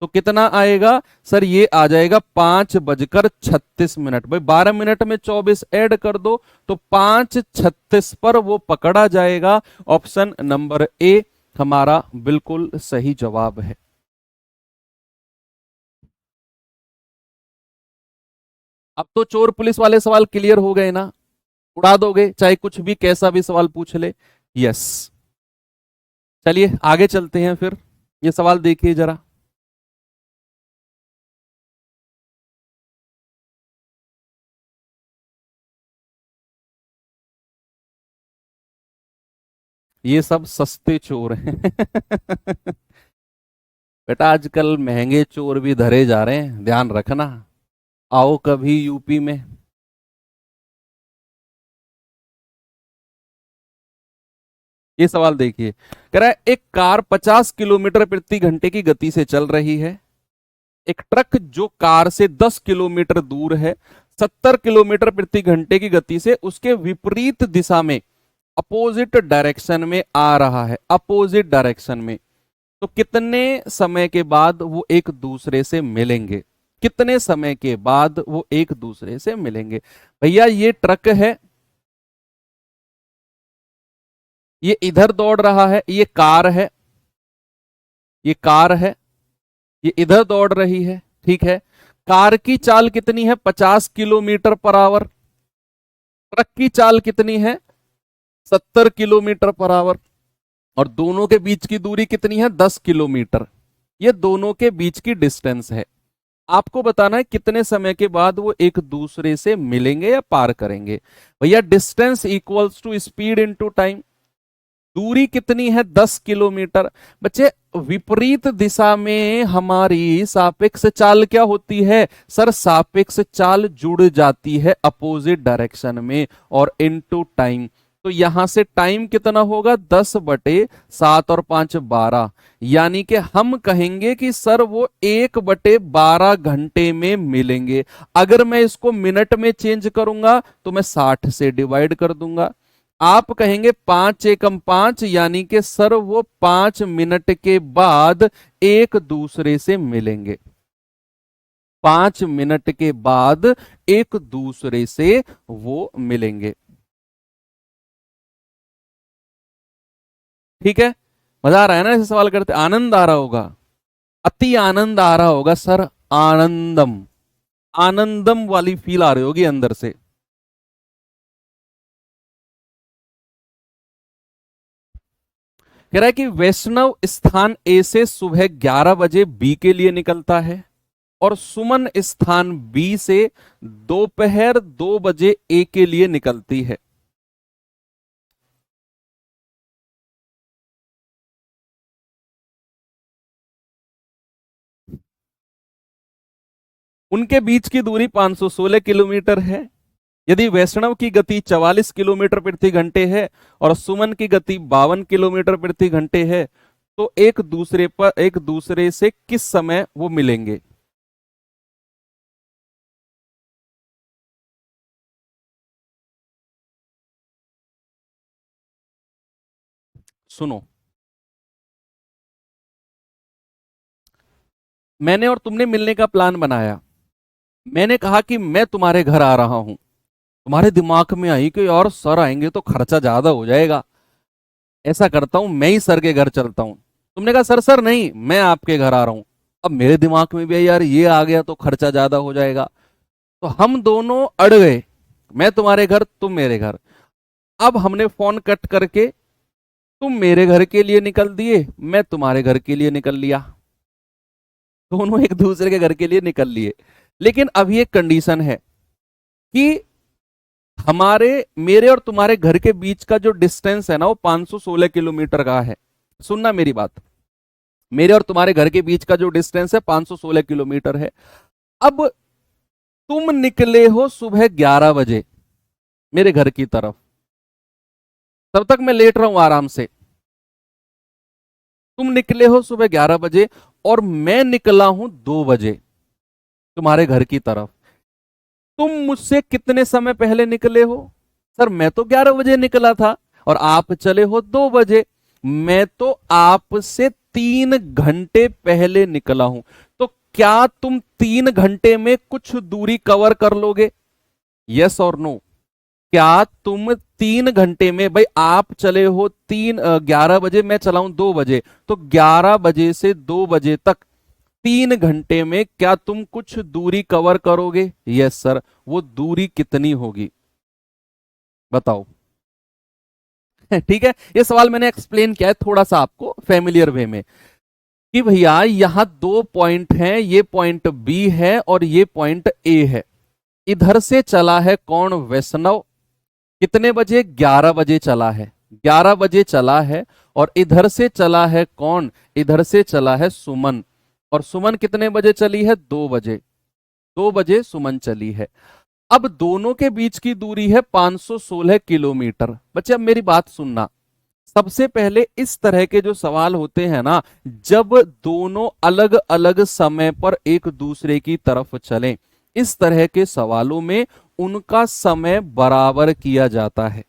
[SPEAKER 1] तो कितना आएगा? सर ये आ जाएगा 5:36 भाई 12 मिनट में 24 ऐड कर दो तो 5:36 पर वो पकड़ा जाएगा। ऑप्शन नंबर ए हमारा बिल्कुल सही जवाब है। अब तो चोर पुलिस वाले सवाल क्लियर हो गए ना? उड़ा दोगे चाहे कुछ भी कैसा भी सवाल पूछ ले? यस। चलिए आगे चलते हैं फिर। ये सवाल देखिए जरा। ये सब सस्ते चोर हैं। बेटा आजकल महंगे चोर भी धरे जा रहे हैं, ध्यान रखना। आओ कभी यूपी में। ये सवाल देखिए, कह रहा है एक कार 50 किलोमीटर प्रति घंटे की गति से चल रही है। एक ट्रक जो कार से 10 किलोमीटर दूर है 70 किलोमीटर प्रति घंटे की गति से उसके विपरीत दिशा में अपोजिट डायरेक्शन में आ रहा है। अपोजिट डायरेक्शन में। तो कितने समय के बाद वो एक दूसरे से मिलेंगे? कितने समय के बाद वो एक दूसरे से मिलेंगे? भैया ये ट्रक है, ये इधर दौड़ रहा है, ये कार है, ये कार है, ये इधर दौड़ रही है। ठीक है। कार की चाल कितनी है? 50 किलोमीटर पर आवर। ट्रक की चाल कितनी है? 70 किलोमीटर पर आवर। और दोनों के बीच की दूरी कितनी है? 10 किलोमीटर। ये दोनों के बीच की डिस्टेंस है। आपको बताना है कितने समय के बाद वो एक दूसरे से मिलेंगे या पार करेंगे। भैया distance equals to speed into time. दूरी कितनी है? 10 किलोमीटर। बच्चे विपरीत दिशा में हमारी सापेक्ष चाल क्या होती है? सर सापेक्ष चाल जुड़ जाती है अपोजिट डायरेक्शन में और इनटू टाइम। तो यहां से टाइम कितना होगा? 10/7 और 5 12। यानी कि हम कहेंगे कि सर वो 1/12 घंटे में मिलेंगे। अगर मैं इसको मिनट में चेंज करूंगा तो मैं 60 से डिवाइड कर दूंगा। आप कहेंगे 5 एकम 5, यानी कि सर वो 5 मिनट के बाद एक दूसरे से मिलेंगे। 5 मिनट के बाद एक दूसरे से वो मिलेंगे। ठीक है, मजा आ रहा है ना ऐसे सवाल करते? आनंद आ रहा होगा, अति आनंद आ रहा होगा सर। आनंदम, आनंदम वाली फील आ रही होगी अंदर से। कह रहा है कि वैष्णव स्थान ए से सुबह 11 बजे बी के लिए निकलता है और सुमन स्थान बी से दोपहर 2 बजे ए के लिए निकलती है। उनके बीच की दूरी 516 किलोमीटर है। यदि वैष्णव की गति 44 किलोमीटर प्रति घंटे है और सुमन की गति 52 किलोमीटर प्रति घंटे है, तो एक दूसरे से किस समय वो मिलेंगे? सुनो, मैंने और तुमने मिलने का प्लान बनाया। मैंने कहा कि मैं तुम्हारे घर आ रहा हूं। तुम्हारे दिमाग में आई कि यार सर आएंगे तो खर्चा ज्यादा हो जाएगा, ऐसा करता हूं मैं ही सर के घर चलता हूं। तुमने कहा सर सर नहीं, मैं आपके घर आ रहा हूं। अब मेरे दिमाग में भी है, यार ये आ गया तो खर्चा ज्यादा हो जाएगा। तो हम दोनों अड़ गए, मैं तुम्हारे घर तुम मेरे घर। अब हमने फोन कट करके तुम मेरे घर के लिए निकल दिए, मैं तुम्हारे घर के लिए निकल लिया। दोनों एक दूसरे के घर के लिए निकल लिए। लेकिन अभी एक कंडीशन है कि हमारे मेरे और तुम्हारे घर के बीच का जो डिस्टेंस है ना वो 516 किलोमीटर का है। सुनना मेरी बात, मेरे और तुम्हारे घर के बीच का जो डिस्टेंस है 516 किलोमीटर है। अब तुम निकले हो सुबह 11 बजे मेरे घर की तरफ, तब तक मैं लेट रहा हूं आराम से। तुम निकले हो सुबह 11 बजे और मैं निकला हूं 2 बजे तुम्हारे घर की तरफ। तुम मुझसे कितने समय पहले निकले हो? सर मैं तो 11 बजे निकला था और आप चले हो 2 बजे। मैं तो आपसे 3 घंटे पहले निकला हूं। तो क्या तुम 3 घंटे में कुछ दूरी कवर कर लोगे? यस और नो? क्या तुम 3 घंटे में, भाई आप चले हो 11 बजे, मैं चलाऊं 2 बजे, तो 11 बजे से 2 बजे तक 3 घंटे में क्या तुम कुछ दूरी कवर करोगे? Yes sir. वो दूरी कितनी होगी बताओ? ठीक है, ये सवाल मैंने एक्सप्लेन किया है थोड़ा सा आपको फैमिलियर वे में कि भैया यहां 2 पॉइंट हैं, ये पॉइंट बी है और ये पॉइंट ए है। इधर से चला है कौन? वैष्णव। कितने बजे? 11 बजे चला है। 11 बजे चला है। और इधर से चला है कौन? इधर से चला है सुमन। और सुमन कितने बजे चली है? 2 बजे। 2 बजे सुमन चली है। अब दोनों के बीच की दूरी है 516 किलोमीटर। बच्चे अब मेरी बात सुनना, सबसे पहले इस तरह के जो सवाल होते हैं ना, जब दोनों अलग अलग समय पर एक दूसरे की तरफ चलें, इस तरह के सवालों में उनका समय बराबर किया जाता है।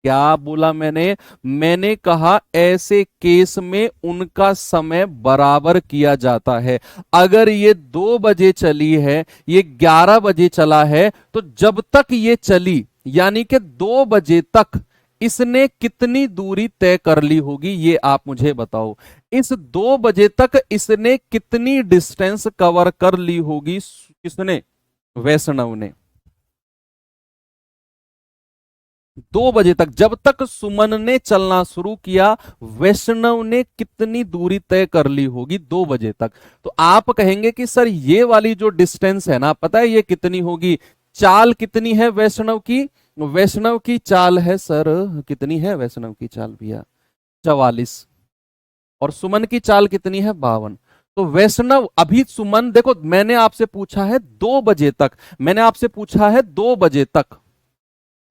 [SPEAKER 1] क्या बोला मैंने? मैंने कहा ऐसे केस में उनका समय बराबर किया जाता है। अगर ये 2 बजे चली है, ये 11 बजे चला है, तो जब तक ये चली यानी कि 2 बजे तक इसने कितनी दूरी तय कर ली होगी, ये आप मुझे बताओ। इस 2 बजे तक इसने कितनी डिस्टेंस कवर कर ली होगी? किसने? वैष्णव ने। 2 बजे तक, जब तक सुमन ने चलना शुरू किया, वैष्णव ने कितनी दूरी तय कर ली होगी 2 बजे तक? तो आप कहेंगे कि सर ये वाली जो डिस्टेंस है ना, पता है ये कितनी होगी? चाल कितनी है वैष्णव की? वैष्णव की चाल है सर, कितनी है वैष्णव की चाल भैया? 44। और सुमन की चाल कितनी है? 52। तो वैष्णव, अभी सुमन देखो, मैंने आपसे पूछा है 2 बजे तक, मैंने आपसे पूछा है 2 बजे तक,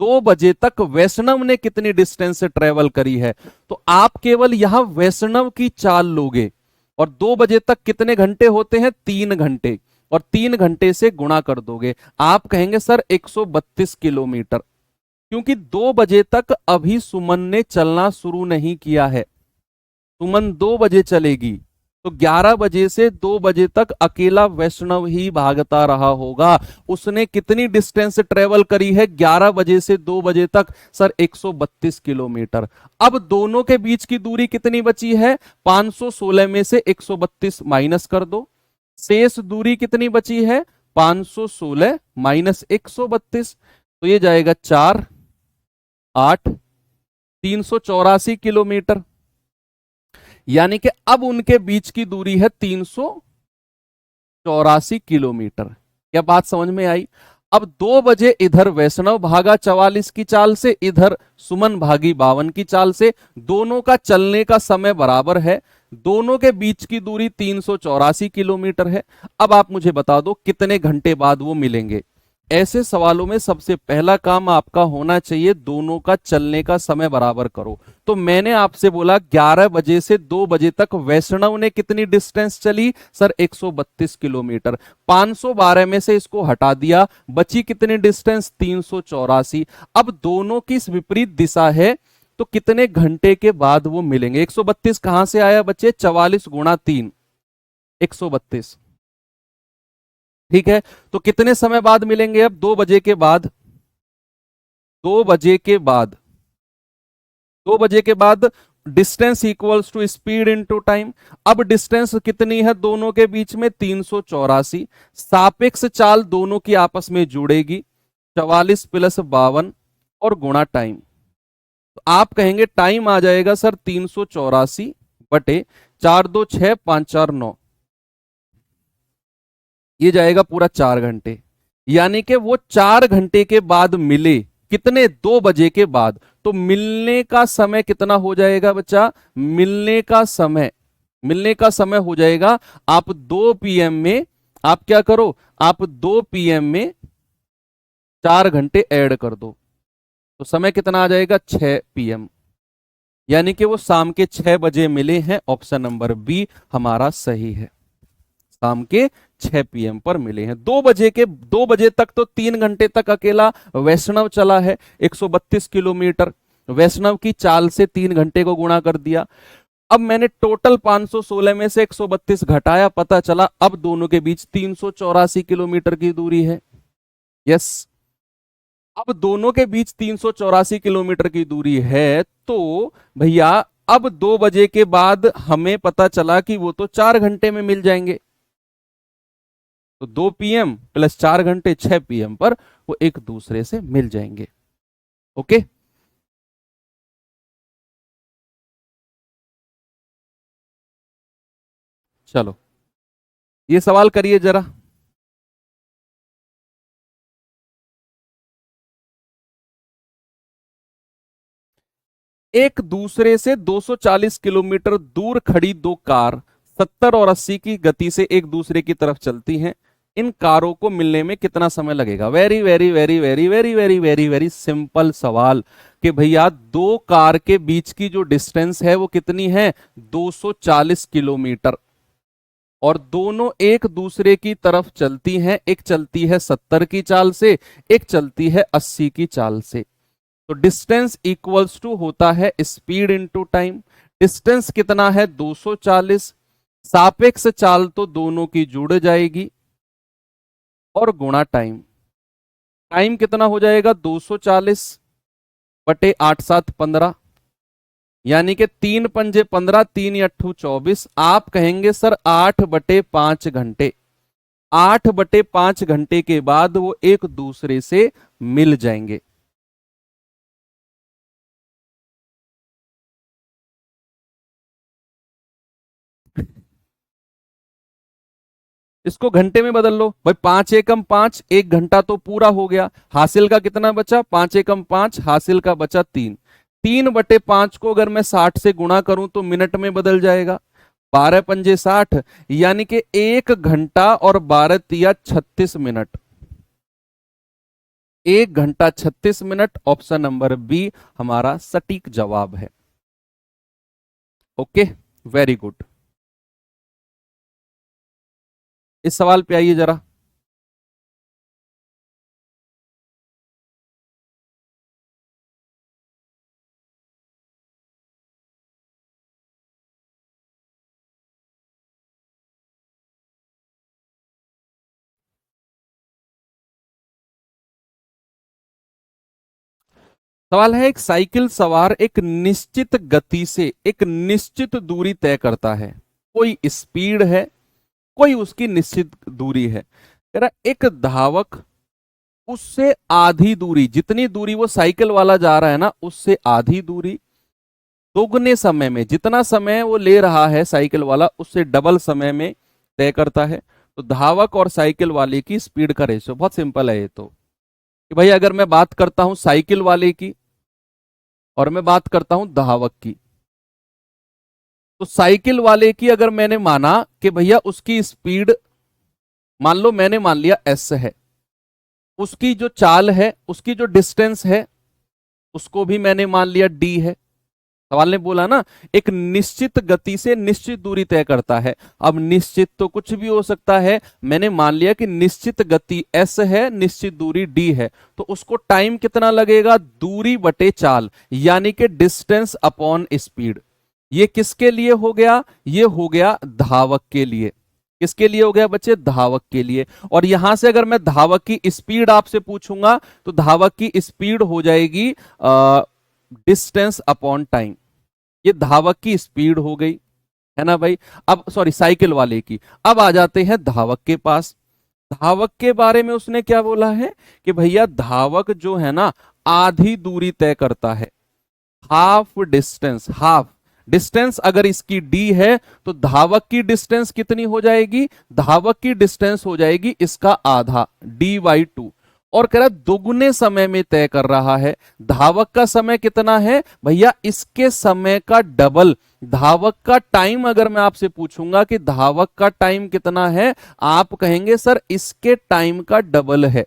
[SPEAKER 1] 2 बजे तक वैष्णव ने कितनी डिस्टेंस से ट्रेवल करी है? तो आप केवल यहां वैष्णव की चाल लोगे, और 2 बजे तक कितने घंटे होते हैं? 3 घंटे, और 3 घंटे से गुणा कर दोगे। आप कहेंगे सर 132 किलोमीटर, क्योंकि 2 बजे तक अभी सुमन ने चलना शुरू नहीं किया है। सुमन 2 बजे चलेगी, तो 11 बजे से 2 बजे तक अकेला वैष्णव ही भागता रहा होगा। उसने कितनी डिस्टेंस ट्रेवल करी है 11 बजे से 2 बजे तक? Sir 132 kilometre. अब दोनों के बीच की दूरी कितनी बची है? 516 में से 132 माइनस कर दो, शेष दूरी कितनी बची है? 516 माइनस 132, तो ये जाएगा 4, 8, 384 किलोमीटर। यानी कि अब उनके बीच की दूरी है 384 किलोमीटर। क्या बात समझ में आई? अब 2 बजे इधर वैष्णव भागा 44 की चाल से, इधर सुमन भागी 52 की चाल से, दोनों का चलने का समय बराबर है, दोनों के बीच की दूरी 384 किलोमीटर है। अब आप मुझे बता दो कितने घंटे बाद वो मिलेंगे? ऐसे सवालों में सबसे पहला काम आपका होना चाहिए दोनों का चलने का समय बराबर करो। तो मैंने आपसे बोला 11 बजे से 2 बजे तक वैष्णव ने कितनी डिस्टेंस चली? Sir 132 kilometre. 512 में से इसको हटा दिया, बची कितनी डिस्टेंस? 384। अब दोनों की विपरीत दिशा है, तो कितने घंटे के बाद वो मिलेंगे? 132 कहां से आया बच्चे? 44 गुणा 3, 132। ठीक है, तो कितने समय बाद मिलेंगे? अब 2 बजे के बाद, 2 बजे के बाद, 2 बजे के बाद distance equals to speed into time. अब डिस्टेंस कितनी है दोनों के बीच में? 384। सापेक्ष चाल दोनों की आपस में जुड़ेगी, 44 प्लस 52 और गुणा टाइम। तो आप कहेंगे टाइम आ जाएगा सर 384 बटे 4 2 6 5 4 9, ये जाएगा पूरा 4 घंटे। यानी कि वो 4 घंटे के बाद मिले, कितने? 2 बजे के बाद। तो मिलने का समय कितना हो जाएगा बच्चा? मिलने का समय हो जाएगा, आप 2 PM में, आप क्या करो, आप 2 PM में 4 घंटे ऐड कर दो, तो समय कितना आ जाएगा? 6 PM। यानी कि वो शाम के 6 बजे मिले हैं। ऑप्शन नंबर बी हमारा सही है, शाम के 6 PM पर मिले हैं। 2 बजे तक तो 3 घंटे तक अकेला वैष्णव चला है, 132 किलोमीटर। वैष्णव की चाल से 3 घंटे को गुणा कर दिया। अब मैंने टोटल 516 में से 132 घटाया, पता चला अब दोनों के बीच 384 किलोमीटर की दूरी है। यस, अब दोनों के बीच 384 किलोमीटर की दूरी है, तो भैया अब 2 बजे के बाद हमें पता चला कि वो तो 4 घंटे में मिल जाएंगे। तो 2 PM प्लस 4 घंटे, 6 PM पर वो एक दूसरे से मिल जाएंगे। ओके, चलो ये सवाल करिए जरा। एक दूसरे से 240 किलोमीटर दूर खड़ी दो कार 70 और 80 की गति से एक दूसरे की तरफ चलती हैं। इन कारों को मिलने में कितना समय लगेगा? Very very very very very very very very simple सवाल कि भैया दो कार के बीच की जो डिस्टेंस है वो कितनी है? 240 किलोमीटर। और दोनों एक दूसरे की तरफ चलती हैं, एक चलती है 70 की चाल से, एक चलती है 80 की चाल से। तो डिस्टेंस इक्वल्स टू होता है स्पीड इनटू टाइम। डिस्टेंस कितना है? 240। सापेक्ष चाल तो दोनों की जुड़ जाएगी, और गुणा टाइम। टाइम कितना हो जाएगा? 240 बटे 8 7 15, यानी कि 3 पंजे 15, 3 या 24, आप कहेंगे सर 8/5 घंटे। 8/5 घंटे के बाद वो एक दूसरे से मिल जाएंगे। इसको घंटे में बदल लो भाई, 5 एकम 5, 1 घंटा तो पूरा हो गया। हासिल का कितना बचा? 5 एकम 5, हासिल का बचा 3। 3/5 को अगर मैं 60 से गुणा करूं तो मिनट में बदल जाएगा। 12 पंजे 60, यानी कि 1 घंटा और 12 तिया 36 मिनट। 1 घंटा 36 मिनट, ऑप्शन नंबर बी हमारा सटीक जवाब है। Okay, very good. इस सवाल पे आइए जरा। सवाल है, एक साइकिल सवार एक निश्चित गति से एक निश्चित दूरी तय करता है। कोई स्पीड है, कोई उसकी निश्चित दूरी है। कह रहा एक धावक उससे आधी दूरी, जितनी दूरी वो साइकिल वाला जा रहा है ना, उससे आधी दूरी दोगुने समय में, जितना समय वो ले रहा है साइकिल वाला उससे डबल समय में तय करता है। तो धावक और साइकिल वाले की स्पीड का रेशियो बहुत सिंपल है ये तो, कि भाई अगर मैं बात करता हूं साइकिल वाले की और मैं बात करता हूं धावक की, तो साइकिल वाले की अगर मैंने माना कि भैया उसकी स्पीड, मान लो मैंने मान लिया एस है, उसकी जो चाल है, उसकी जो डिस्टेंस है, उसको भी मैंने मान लिया डी है। सवाल ने बोला ना एक निश्चित गति से निश्चित दूरी तय करता है। अब निश्चित तो कुछ भी हो सकता है, मैंने मान लिया कि निश्चित गति एस है, निश्चित दूरी डी है, तो उसको टाइम कितना लगेगा? दूरी बटे चाल, यानी कि डिस्टेंस अपॉन स्पीड। ये किसके लिए हो गया? ये हो गया धावक के लिए। किसके लिए हो गया बच्चे? धावक के लिए। और यहां से अगर मैं धावक की स्पीड आपसे पूछूंगा तो धावक की स्पीड हो जाएगी डिस्टेंस अपॉन टाइम। ये धावक की स्पीड हो गई, है ना भाई। अब सॉरी, साइकिल वाले की। अब आ जाते हैं धावक के पास। धावक के बारे में उसने क्या बोला है कि भैया धावक जो है ना आधी दूरी तय करता है। हाफ डिस्टेंस, हाफ डिस्टेंस अगर इसकी डी है तो धावक की डिस्टेंस कितनी हो जाएगी? धावक की डिस्टेंस हो जाएगी इसका आधा, D/2। और कह रहा दोगुने समय में तय कर रहा है। धावक का समय कितना है भैया? इसके समय का डबल। धावक का टाइम अगर मैं आपसे पूछूंगा कि धावक का टाइम कितना है, आप कहेंगे सर इसके टाइम का डबल है।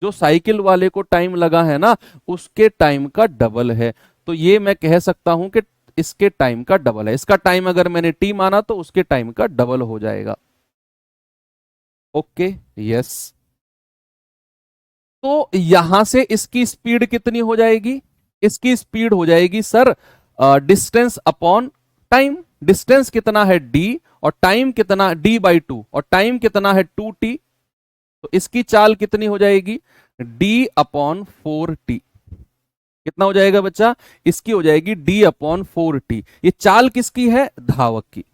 [SPEAKER 1] जो साइकिल वाले को टाइम लगा है ना उसके टाइम का डबल है। तो ये मैं कह सकता हूं कि इसके टाइम का डबल है। इसका टाइम अगर मैंने टी माना तो उसके टाइम का डबल हो जाएगा। Okay, yes. तो यहां से इसकी स्पीड कितनी हो जाएगी? इसकी स्पीड हो जाएगी sir distance upon time. Distance कितना है डी, और टाइम कितना D/2, और टाइम कितना है 2t। तो इसकी चाल कितनी हो जाएगी? D/4t। कितना हो जाएगा बच्चा? इसकी हो जाएगी D/4t। ये चाल किसकी है? धावक की।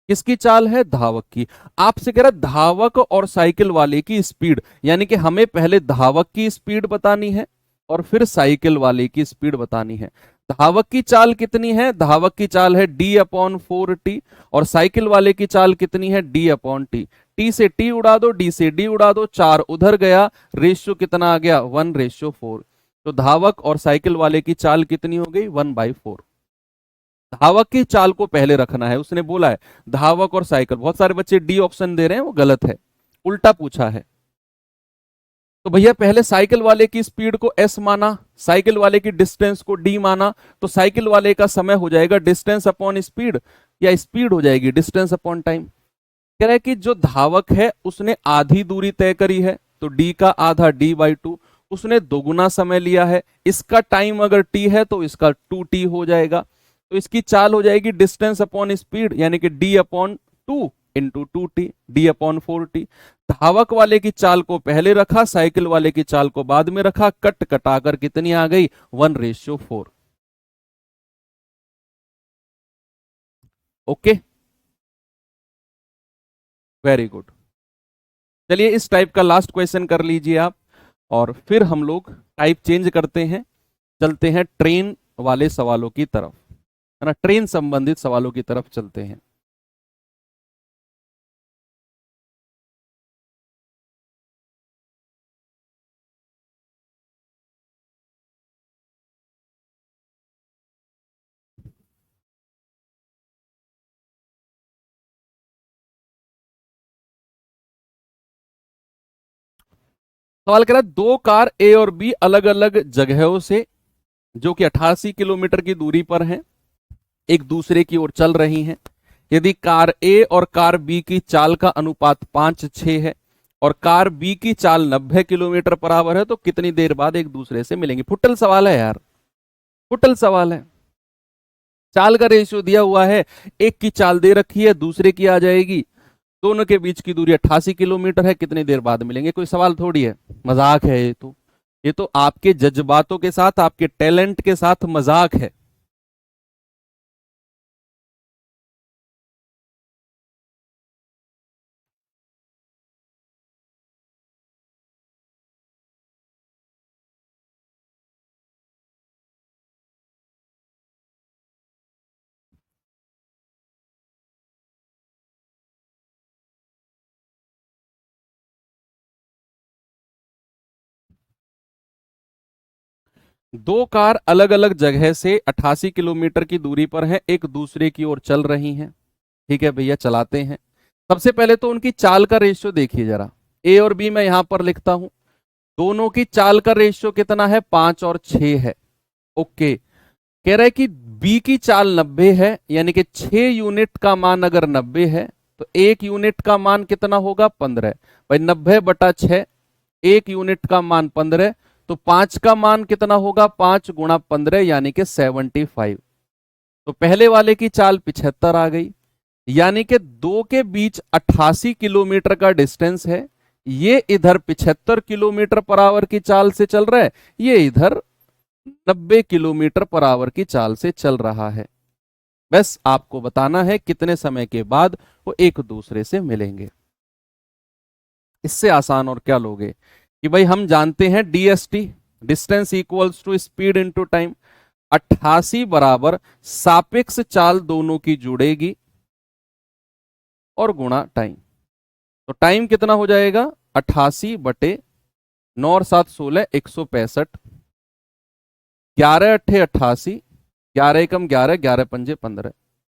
[SPEAKER 1] किसकी चाल है? धावक की। आपसे कह रहा धावक और साइकिल वाले की स्पीड, यानी कि हमें पहले धावक की स्पीड बतानी है और फिर साइकिल वाले की स्पीड बतानी है। धावक की चाल कितनी है? धावक की चाल है D/4t, और साइकिल वाले की चाल कितनी है? D/t। टी से टी उड़ा दो, डी से डी उड़ा दो, 4 उधर गया, रेशियो कितना आ गया? 1:4। तो धावक और साइकिल वाले की चाल कितनी हो गई? 1/4। धावक की चाल को पहले रखना है, उसने बोला है धावक और साइकिल। बहुत सारे बच्चे डी ऑप्शन दे रहे हैं, वो गलत है, उल्टा पूछा है। तो भैया पहले साइकिल वाले की स्पीड को एस माना, साइकिल वाले की डिस्टेंस को डी माना, तो साइकिल वाले का समय हो जाएगा डिस्टेंस अपॉन स्पीड, या स्पीड हो जाएगी डिस्टेंस अपॉन टाइम। कह रहा है कि जो धावक है उसने आधी दूरी तय करी है, तो डी का आधा D/2। उसने दोगुना समय लिया है, इसका टाइम अगर t है तो इसका 2t हो जाएगा। तो इसकी चाल हो जाएगी डिस्टेंस अपॉन स्पीड, यानी कि D/2 इंटू 2t, D/4t। धावक वाले की चाल को पहले रखा, साइकिल वाले की चाल को बाद में रखा, कट कटाकर कितनी आ गई? 1:4। Okay, very good. चलिए इस टाइप का लास्ट क्वेश्चन कर लीजिए आप, और फिर हम लोग टाइप चेंज करते हैं, चलते हैं ट्रेन वाले सवालों की तरफ, है ना, ट्रेन संबंधित सवालों की तरफ चलते हैं। सवाल कह रहा है दो कार ए और बी अलग अलग जगहों से, जो कि 88 किलोमीटर की दूरी पर हैं, एक दूसरे की ओर चल रही हैं। यदि कार ए और कार बी की चाल का अनुपात 5:6 है और कार बी की चाल 90 किलोमीटर पर आवर है, तो कितनी देर बाद एक दूसरे से मिलेंगे। फुटल सवाल है यार, फुटल सवाल है। चाल का रेशियो दिया हुआ है, एक की चाल दे रखी है, दूसरे की आ जाएगी, दोनों के बीच की दूरी 88 किलोमीटर है, कितनी देर बाद मिलेंगे। कोई सवाल थोड़ी है, मजाक है ये तो, ये तो आपके जज्बातों के साथ, आपके टैलेंट के साथ मजाक है। दो कार अलग अलग जगह से 88 किलोमीटर की दूरी पर हैं, एक दूसरे की ओर चल रही हैं। ठीक है भैया, चलाते हैं। सबसे पहले तो उनकी चाल का रेशियो देखिए जरा, ए और बी मैं यहां पर लिखता हूं। दोनों की चाल का रेशियो कितना है, 5 और 6 है। ओके, कह रहा है कि बी की चाल 90 है, यानी कि 6 यूनिट का मान अगर 90 है तो 1 यूनिट का मान कितना होगा, 15। भाई 90/6, 1 यूनिट का मान 15, तो 5 का मान कितना होगा, 5 × 15 यानी कि 75। तो पहले वाले की चाल 75 आ गई, यानी कि दो के बीच 88 किलोमीटर का डिस्टेंस है। ये इधर 75 किलोमीटर पर आवर की चाल से चल रहा है, ये इधर 90 किलोमीटर पर आवर की चाल से चल रहा है। बस आपको बताना है कितने समय के बाद वो एक दूसरे से मिलेंगे। इससे आसान और क्या लोगे कि भाई हम जानते हैं DST, distance equals to speed into time. 88 बराबर सापेक्ष चाल दोनों की जुड़ेगी और गुणा टाइम। तो टाइम कितना हो जाएगा, 88/9 और 7 16, 165। 11 × 8 = 88, 11 × 1 = 11, 11 × 5 = 15,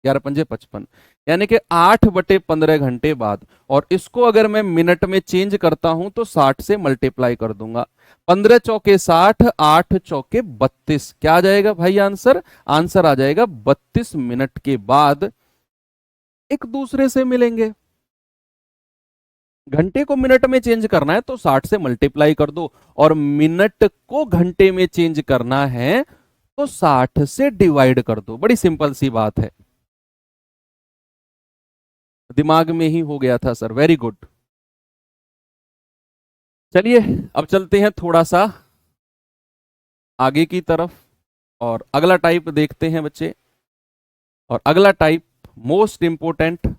[SPEAKER 1] 11 × 5 = 55, यानी कि 8/15 घंटे बाद। और इसको अगर मैं मिनट में चेंज करता हूं तो 60 से मल्टीप्लाई कर दूंगा। 15 चौके 60, 8 चौके 32, क्या आ जाएगा भाई आंसर, आंसर आ जाएगा 32 मिनट के बाद एक दूसरे से मिलेंगे। घंटे को मिनट में चेंज करना है तो 60 से मल्टीप्लाई कर दो, और मिनट को घंटे में चेंज करना है तो 60 से डिवाइड कर दो। बड़ी सिंपल सी बात है, दिमाग में ही हो गया था सर, वेरी गुड। चलिए अब चलते हैं थोड़ा सा आगे की तरफ और अगला टाइप देखते हैं बच्चे। और अगला type most important,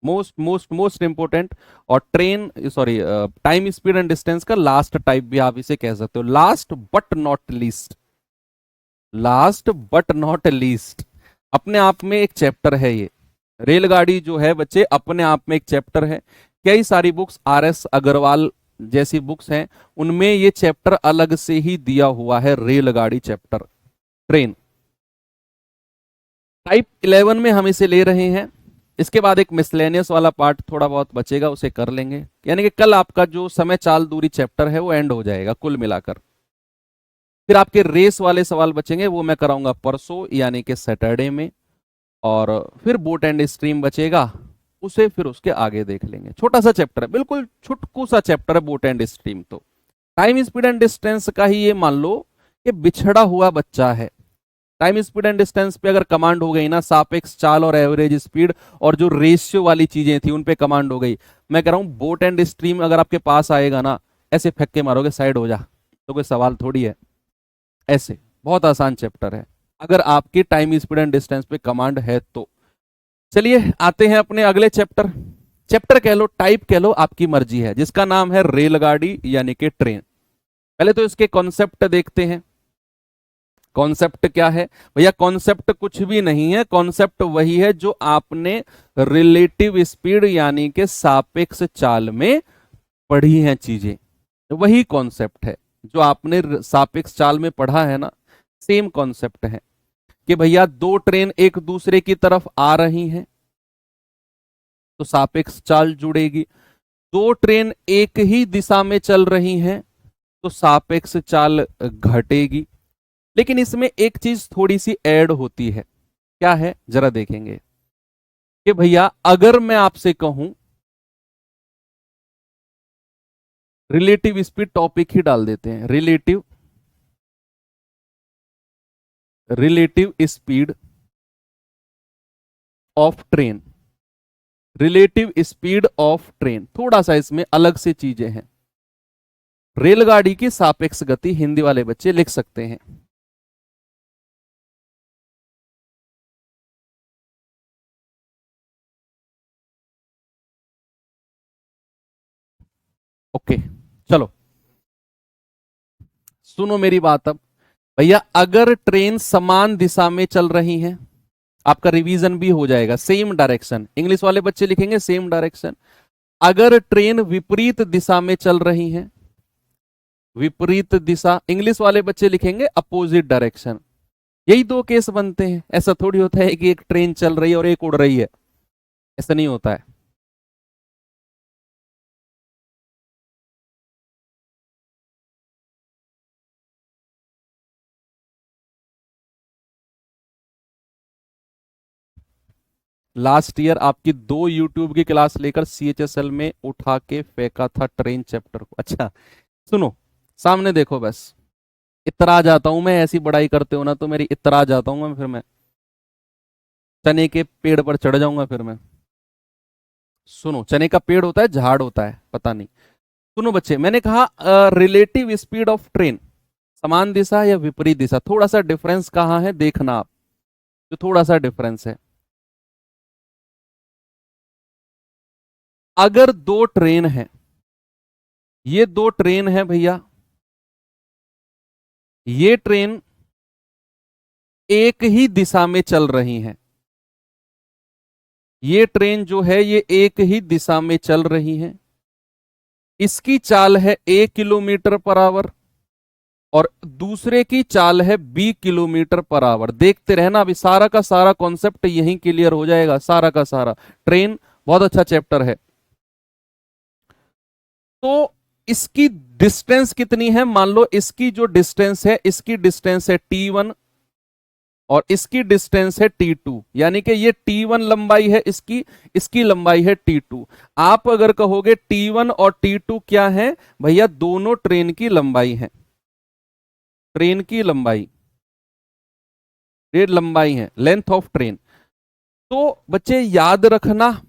[SPEAKER 1] most most most important, और train sorry time speed and distance का लास्ट टाइप भी आप इसे कह सकते हो, last but not least. Last but not least अपने आप में एक चैप्टर है ये। रेलगाड़ी जो है बच्चे अपने आप में एक चैप्टर है। कई सारी बुक्स RS अग्रवाल जैसी बुक्स हैं, उनमें ये चैप्टर अलग से ही दिया हुआ है, रेलगाड़ी चैप्टर, ट्रेन। टाइप 11 में हम इसे ले रहे हैं। इसके बाद एक मिसलेनियस वाला पार्ट थोड़ा बहुत बचेगा, उसे कर लेंगे, यानी कि कल आपका जो समय चाल दूरी चैप्टर है वो एंड हो जाएगा कुल मिलाकर। फिर आपके रेस वाले सवाल बचेंगे, वो मैं कराऊंगा परसों यानी कि सैटरडे में। और फिर बोट एंड स्ट्रीम बचेगा, उसे फिर उसके आगे देख लेंगे। छोटा सा चैप्टर है, बिल्कुल छुटकू सा चैप्टर है बोट एंड स्ट्रीम। तो टाइम स्पीड एंड डिस्टेंस का ही ये मान लो कि बिछड़ा हुआ बच्चा है। टाइम स्पीड एंड डिस्टेंस पे अगर कमांड हो गई ना, सापेक्ष चाल और एवरेज स्पीड और जो रेशियो वाली चीजें थी उन पे कमांड हो गई, मैं कह रहा हूं बोट एंड स्ट्रीम अगर आपके पास आएगा ना, ऐसे फेंक के मारोगे साइड हो जा, तो कोई सवाल थोड़ी है। ऐसे बहुत आसान चैप्टर है अगर आपकी टाइम स्पीड एंड डिस्टेंस पे कमांड है तो। चलिए आते हैं अपने अगले चैप्टर। चैप्टर कह लो, टाइप कह लो, आपकी मर्जी है, जिसका नाम है रेलगाड़ी यानी कि ट्रेन। पहले तो इसके कॉन्सेप्ट देखते हैं। कॉन्सेप्ट क्या है भैया? कॉन्सेप्ट कुछ भी नहीं है, कॉन्सेप्ट वही है जो आपने रिलेटिव स्पीड यानी कि सापेक्ष चाल में पढ़ी हैं चीजें। वही कॉन्सेप्ट है जो आपने सापेक्ष चाल में पढ़ा है ना, सेम कॉन्सेप्ट है कि भैया दो ट्रेन एक दूसरे की तरफ आ रही हैं तो सापेक्ष चाल जुड़ेगी। दो ट्रेन एक ही दिशा में चल रही हैं तो सापेक्ष चाल घटेगी। लेकिन इसमें एक चीज थोड़ी सी ऐड होती है। क्या है जरा देखेंगे कि भैया अगर मैं आपसे कहूं, रिलेटिव स्पीड टॉपिक ही डाल देते हैं, relative speed of train, relative speed of train, थोड़ा सा इसमें अलग से चीजें हैं। रेलगाड़ी की सापेक्ष गति हिंदी वाले बच्चे लिख सकते हैं। ओके चलो सुनो मेरी बात अब। भैया अगर ट्रेन समान दिशा में चल रही है, आपका रिवीजन भी हो जाएगा, सेम डायरेक्शन, इंग्लिश वाले बच्चे लिखेंगे सेम डायरेक्शन। अगर ट्रेन विपरीत दिशा में चल रही है, विपरीत दिशा, इंग्लिश वाले बच्चे लिखेंगे अपोजिट डायरेक्शन। यही दो केस बनते हैं। ऐसा थोड़ी होता है कि एक ट्रेन चल रही है और एक उड़ रही है, ऐसा नहीं होता है। लास्ट ईयर आपकी 2 यूट्यूब की क्लास लेकर सीएचएसएल में उठा के फेंका था ट्रेन चैप्टर को। अच्छा सुनो, सामने देखो, बस इतरा जाता हूं मैं, ऐसी बड़ाई करते हो ना तो मेरी इतरा जाता हूं मैं, फिर मैं चने के पेड़ पर चढ़ जाऊंगा फिर मैं। सुनो, चने का पेड़ होता है, झाड़ होता है, पता नहीं। सुनो बच्चे, मैंने कहा रिलेटिव स्पीड ऑफ ट्रेन, समान दिशा या विपरीत दिशा, थोड़ा सा डिफरेंस कहाँ है देखना आप, जो थोड़ा सा डिफरेंस है। अगर दो ट्रेन है, ये दो ट्रेन है भैया, ये ट्रेन एक ही दिशा में चल रही हैं, ये ट्रेन जो है ये एक ही दिशा में चल रही है, इसकी चाल है 1 किलोमीटर पर आवर और दूसरे की चाल है 20 किलोमीटर पर आवर। देखते रहना, अभी सारा का सारा कॉन्सेप्ट यहीं क्लियर हो जाएगा, सारा का सारा। ट्रेन बहुत अच्छा चैप्टर है। तो इसकी डिस्टेंस कितनी है? मान लो इसकी जो डिस्टेंस है, इसकी डिस्टेंस है T1 और इसकी डिस्टेंस है T2, यानी कि ये T1 लंबाई है इसकी, इसकी लंबाई है T2। आप अगर कहोगे T1 और T2 क्या है भैया? दोनों ट्रेन की लंबाई है, ट्रेन की लंबाई, ये लंबाई है, लेंथ ऑफ ट्रेन। तो बच्चे याद रखना,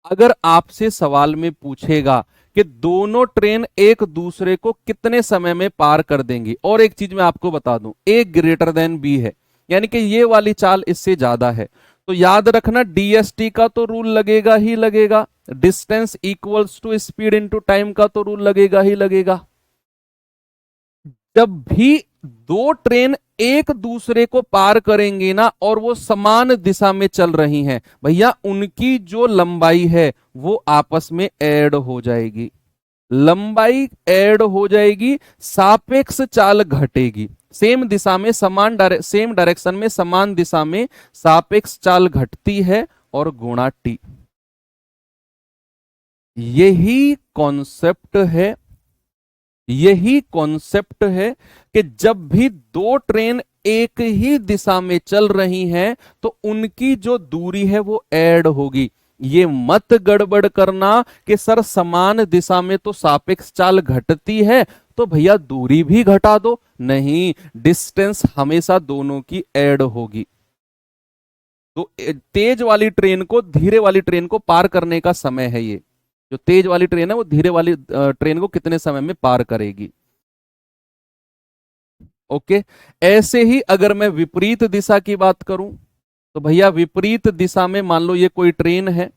[SPEAKER 1] अगर आपसे सवाल में पूछेगा कि दोनों ट्रेन एक दूसरे को कितने समय में पार कर देंगी, और एक चीज मैं आपको बता दूं, A ग्रेटर देन B है, यानी कि ये वाली चाल इससे ज्यादा है, तो याद रखना DST का तो रूल लगेगा ही लगेगा, distance equals to speed into time का तो रूल लगेगा ही लगेगा। जब भी दो ट्रेन एक दूसरे को पार करेंगी ना और वो समान दिशा में चल रही हैं भैया, उनकी जो लंबाई है वो आपस में ऐड हो जाएगी, लंबाई ऐड हो जाएगी, सापेक्ष चाल घटेगी। सेम दिशा में सेम डायरेक्शन में समान दिशा में सापेक्ष चाल घटती है और गुणा टी। यही कॉन्सेप्ट है, यही कॉन्सेप्ट है कि जब भी दो ट्रेन एक ही दिशा में चल रही हैं तो उनकी जो दूरी है वो ऐड होगी। ये मत गड़बड़ करना कि सर समान दिशा में तो सापेक्ष चाल घटती है तो भैया दूरी भी घटा दो, नहीं, डिस्टेंस हमेशा दोनों की ऐड होगी। तो तेज वाली ट्रेन को धीरे वाली ट्रेन को पार करने का समय है, ये जो तेज वाली ट्रेन है वो धीरे वाली ट्रेन को कितने समय में पार करेगी। ओके, ऐसे ही अगर मैं विपरीत दिशा की बात करूं, तो भैया विपरीत दिशा में मान लो ये कोई ट्रेन है,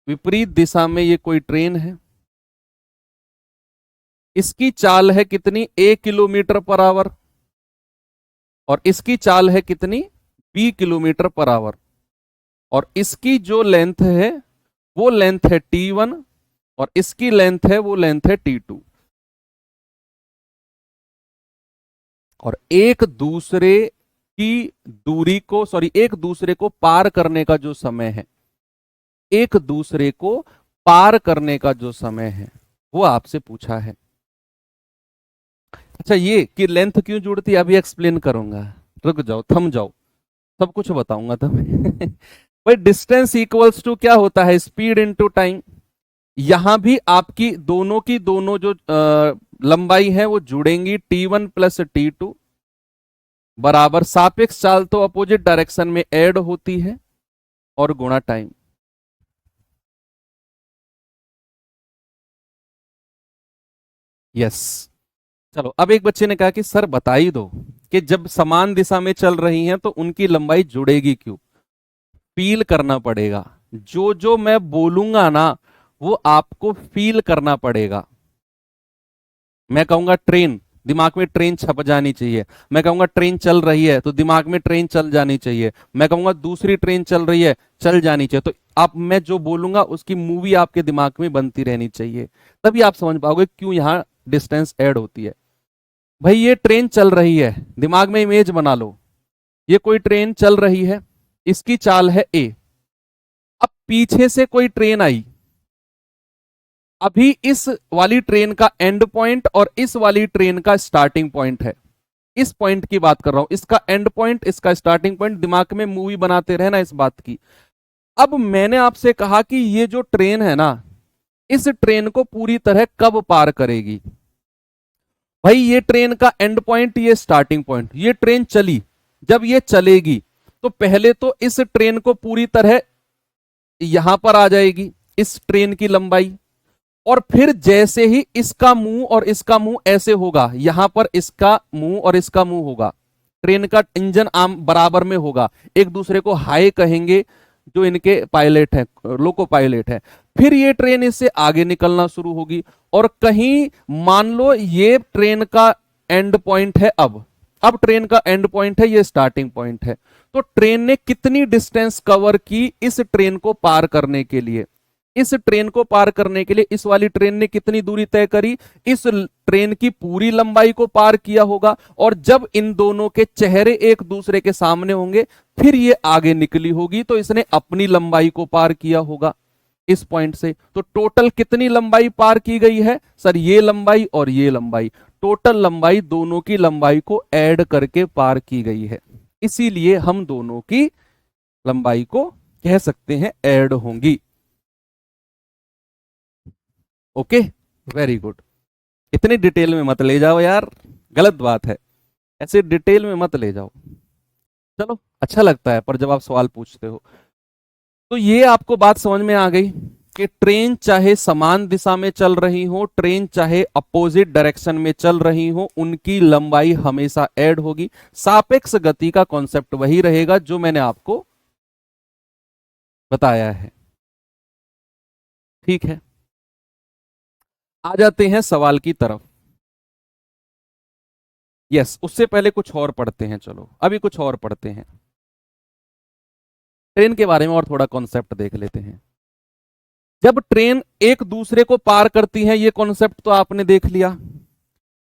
[SPEAKER 1] विपरीत दिशा में ये कोई ट्रेन है, इसकी चाल है कितनी, 1 किलोमीटर पर आवर, और इसकी चाल है कितनी, b किलोमीटर पर आवर, और इसकी जो लेंथ है वो लेंथ है t1, और इसकी लेंथ है वो लेंथ है t2, और एक दूसरे की दूरी को, सॉरी, एक दूसरे को पार करने का जो समय है, एक दूसरे को पार करने का जो समय है वो आपसे पूछा है। अच्छा, ये कि लेंथ क्यों जुड़ती है अभी एक्सप्लेन करूंगा, रुक जाओ, थम जाओ, सब कुछ बताऊंगा तुम्हें। भाई डिस्टेंस इक्वल्स टू क्या होता है, स्पीड इनटू टाइम। यहां भी आपकी दोनों की दोनों जो लंबाई है वो जुड़ेंगी, t1 प्लस t2 बराबर सापेक्ष चाल तो अपोजिट डायरेक्शन में ऐड होती है और गुणा टाइम। यस। चलो, अब एक बच्चे ने कहा कि सर बता ही दो कि जब समान दिशा में चल रही हैं तो उनकी लंबाई जुड़ेगी क्यों। फील करना पड़ेगा, जो जो मैं बोलूंगा ना वो आपको फील करना पड़ेगा। मैं कहूंगा ट्रेन, दिमाग में ट्रेन छप जानी चाहिए। मैं कहूंगा ट्रेन चल रही है तो दिमाग में ट्रेन चल जानी चाहिए। मैं कहूंगा दूसरी ट्रेन चल रही है, चल जानी चाहिए। तो आप, मैं जो बोलूंगा उसकी मूवी आपके दिमाग में बनती रहनी चाहिए, तभी आप समझ पाओगे क्यों यहां डिस्टेंस ऐड होती है। भाई ये ट्रेन चल रही है, दिमाग में इमेज बना लो, ये कोई ट्रेन चल रही है, इसकी चाल है ए। अब पीछे से कोई ट्रेन आई, अभी इस वाली ट्रेन का एंड पॉइंट और इस वाली ट्रेन का स्टार्टिंग पॉइंट है, इस पॉइंट की बात कर रहा हूं, इसका एंड पॉइंट, इसका स्टार्टिंग पॉइंट, दिमाग में मूवी बनाते रहना इस बात की। अब मैंने आपसे कहा कि ये जो ट्रेन है ना, इस ट्रेन को पूरी तरह कब पार करेगी। भाई ये ट्रेन का एंड पॉइंट, ये स्टार्टिंग पॉइंट, ये ट्रेन चली, जब ये चलेगी तो पहले तो इस ट्रेन को पूरी तरह यहां पर आ जाएगी इस ट्रेन की लंबाई, और फिर जैसे ही इसका मुंह और इसका मुंह ऐसे होगा, यहां पर इसका मुंह और इसका मुंह होगा, ट्रेन का इंजन आम बराबर में होगा, एक दूसरे को हाय कहेंगे जो इनके पायलट हैं, लोको पायलट है। फिर ये ट्रेन इससे आगे निकलना शुरू होगी, और कहीं मान लो ये ट्रेन का एंड पॉइंट है, अब ट्रेन का एंड पॉइंट है, ये स्टार्टिंग पॉइंट है। तो ट्रेन ने कितनी डिस्टेंस कवर की इस ट्रेन को पार करने के लिए, इस ट्रेन को पार करने के लिए इस वाली ट्रेन ने कितनी दूरी तय करी, इस ट्रेन की पूरी लंबाई को पार किया होगा। और जब इन दोनों के चेहरे एक दूसरे के सामने होंगे, फिर ये आगे निकली होगी, तो इसने अपनी लंबाई को पार किया होगा इस पॉइंट से। तो टोटल कितनी लंबाई पार की गई है सर, ये लंबाई और ये लंबाई, टोटल लंबाई दोनों की लंबाई को ऐड करके पार की गई है, इसीलिए हम दोनों की लंबाई को कह सकते हैं ऐड होंगी। Okay, very good. इतनी डिटेल में मत ले जाओ यार, गलत बात है, ऐसे डिटेल में मत ले जाओ। चलो, अच्छा लगता है पर जब आप सवाल पूछते हो। तो ये आपको बात समझ में आ गई कि ट्रेन चाहे समान दिशा में चल रही हो, ट्रेन चाहे अपोजिट डायरेक्शन में चल रही हो, उनकी लंबाई हमेशा ऐड होगी। सापेक्ष गति का कॉन्सेप्ट वही रहेगा जो मैंने आपको बताया है। ठीक है, आ जाते हैं सवाल की तरफ। यस, उससे पहले कुछ और पढ़ते हैं, चलो अभी कुछ और पढ़ते हैं, ट्रेन के बारे में और थोड़ा कॉन्सेप्ट देख लेते हैं। जब ट्रेन एक दूसरे को पार करती है, ये कॉन्सेप्ट तो आपने देख लिया।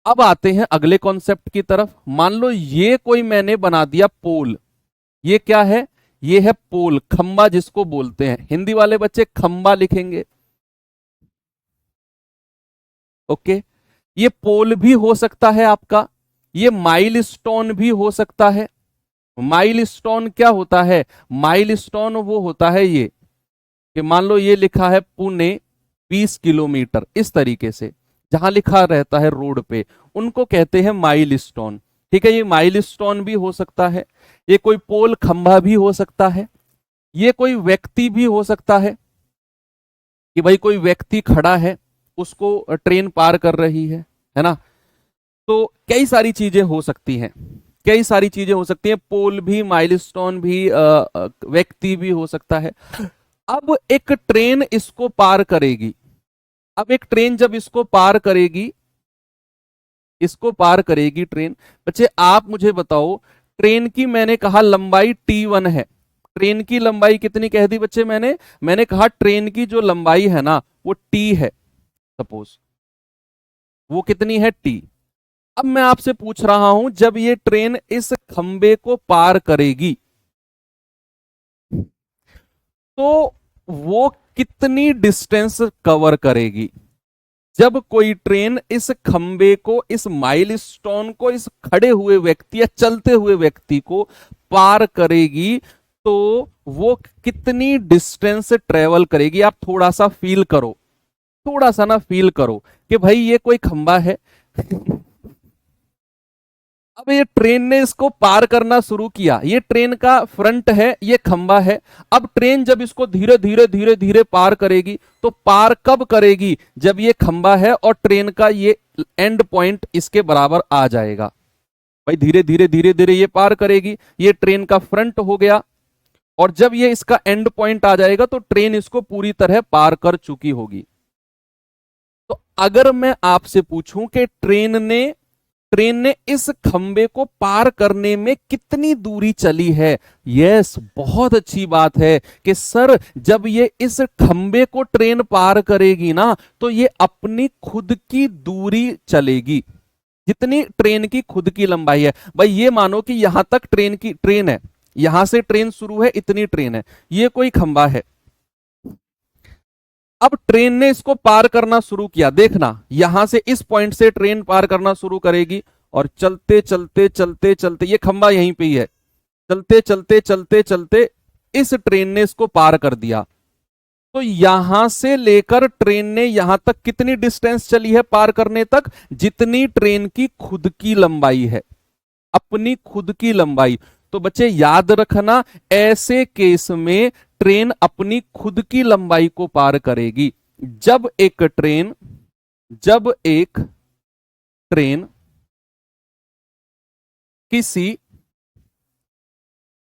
[SPEAKER 1] अब आते हैं अगले कॉन्सेप्ट की तरफ। मान लो ये कोई मैंने बना दिया पोल, ये क्या है, ये है पोल, खंबा जिसको बोलते हैं, हिंदी वाले बच्चे खंबा लिखेंगे। ओके, ये पोल भी हो सकता है आपका, ये माइलस्टोन भी हो सकता है। माइलस्टोन क्या होता है, माइलस्टोन वो होता है ये कि मान लो ये लिखा है पुणे 20 किलोमीटर, इस तरीके से जहां लिखा रहता है रोड पे, उनको कहते हैं माइलस्टोन। ठीक है, ये माइलस्टोन भी हो सकता है, ये कोई पोल खंभा भी हो सकता है, ये कोई व्यक्ति भी हो सकता है कि भाई कोई व्यक्ति खड़ा है, उसको ट्रेन पार कर रही है ना। तो कई सारी चीजें हो सकती हैं। कई सारी चीजें हो सकती हैं, पोल भी, माइलस्टोन भी, व्यक्ति भी हो सकता है। अब एक ट्रेन इसको पार करेगी, अब एक ट्रेन जब इसको पार करेगी, इसको पार करेगी ट्रेन, बच्चे आप मुझे बताओ, ट्रेन की मैंने कहा लंबाई T1 है। ट्रेन की लंबाई कितनी कह दी बच्चे मैंने कहा ट्रेन की जो लंबाई है ना वो T है, सपोज वो कितनी है T। अब मैं आपसे पूछ रहा हूं, जब ये ट्रेन इस खंबे को पार करेगी तो वो कितनी डिस्टेंस कवर करेगी। जब कोई ट्रेन इस खंबे को, इस माइलस्टोन को, इस खड़े हुए व्यक्ति या चलते हुए व्यक्ति को पार करेगी तो वो कितनी डिस्टेंस ट्रेवल करेगी। आप थोड़ा सा फील करो, थोड़ा सा ना फील करो कि भाई ये कोई खंबा है अब ये ट्रेन ने इसको पार करना शुरू किया, ये ट्रेन का फ्रंट है, ये खंबा है। अब ट्रेन जब इसको धीरे धीरे धीरे धीरे पार करेगी तो पार कब करेगी, जब ये खंबा है और ट्रेन का ये एंड पॉइंट इसके बराबर आ जाएगा। भाई धीरे धीरे धीरे धीरे ये पार करेगी, ये ट्रेन का फ्रंट हो गया, और जब ये इसका एंड पॉइंट आ जाएगा तो ट्रेन इसको पूरी तरह पार कर चुकी होगी। तो अगर मैं आपसे पूछूं कि ट्रेन ने इस खंबे को पार करने में कितनी दूरी चली है, यस बहुत अच्छी बात है कि सर जब ये इस खंबे को ट्रेन पार करेगी ना तो ये अपनी खुद की दूरी चलेगी, जितनी ट्रेन की खुद की लंबाई है। भाई ये मानो कि यहां तक ट्रेन है, यहां से ट्रेन शुरू है, इतनी ट्रेन है, ये कोई खंबा है। अब ट्रेन ने इसको पार करना शुरू किया, देखना यहां से इस पॉइंट से ट्रेन पार करना शुरू करेगी और चलते चलते चलते चलते, ये खंबा यहीं पे ही है, चलते चलते चलते चलते इस ट्रेन ने इसको पार कर दिया। तो यहां से लेकर ट्रेन ने यहां तक कितनी डिस्टेंस चली है पार करने तक, जितनी ट्रेन की खुद की लंबाई है, अपनी खुद की लंबाई। तो बच्चे याद रखना, ऐसे केस में ट्रेन अपनी खुद की लंबाई को पार करेगी जब एक ट्रेन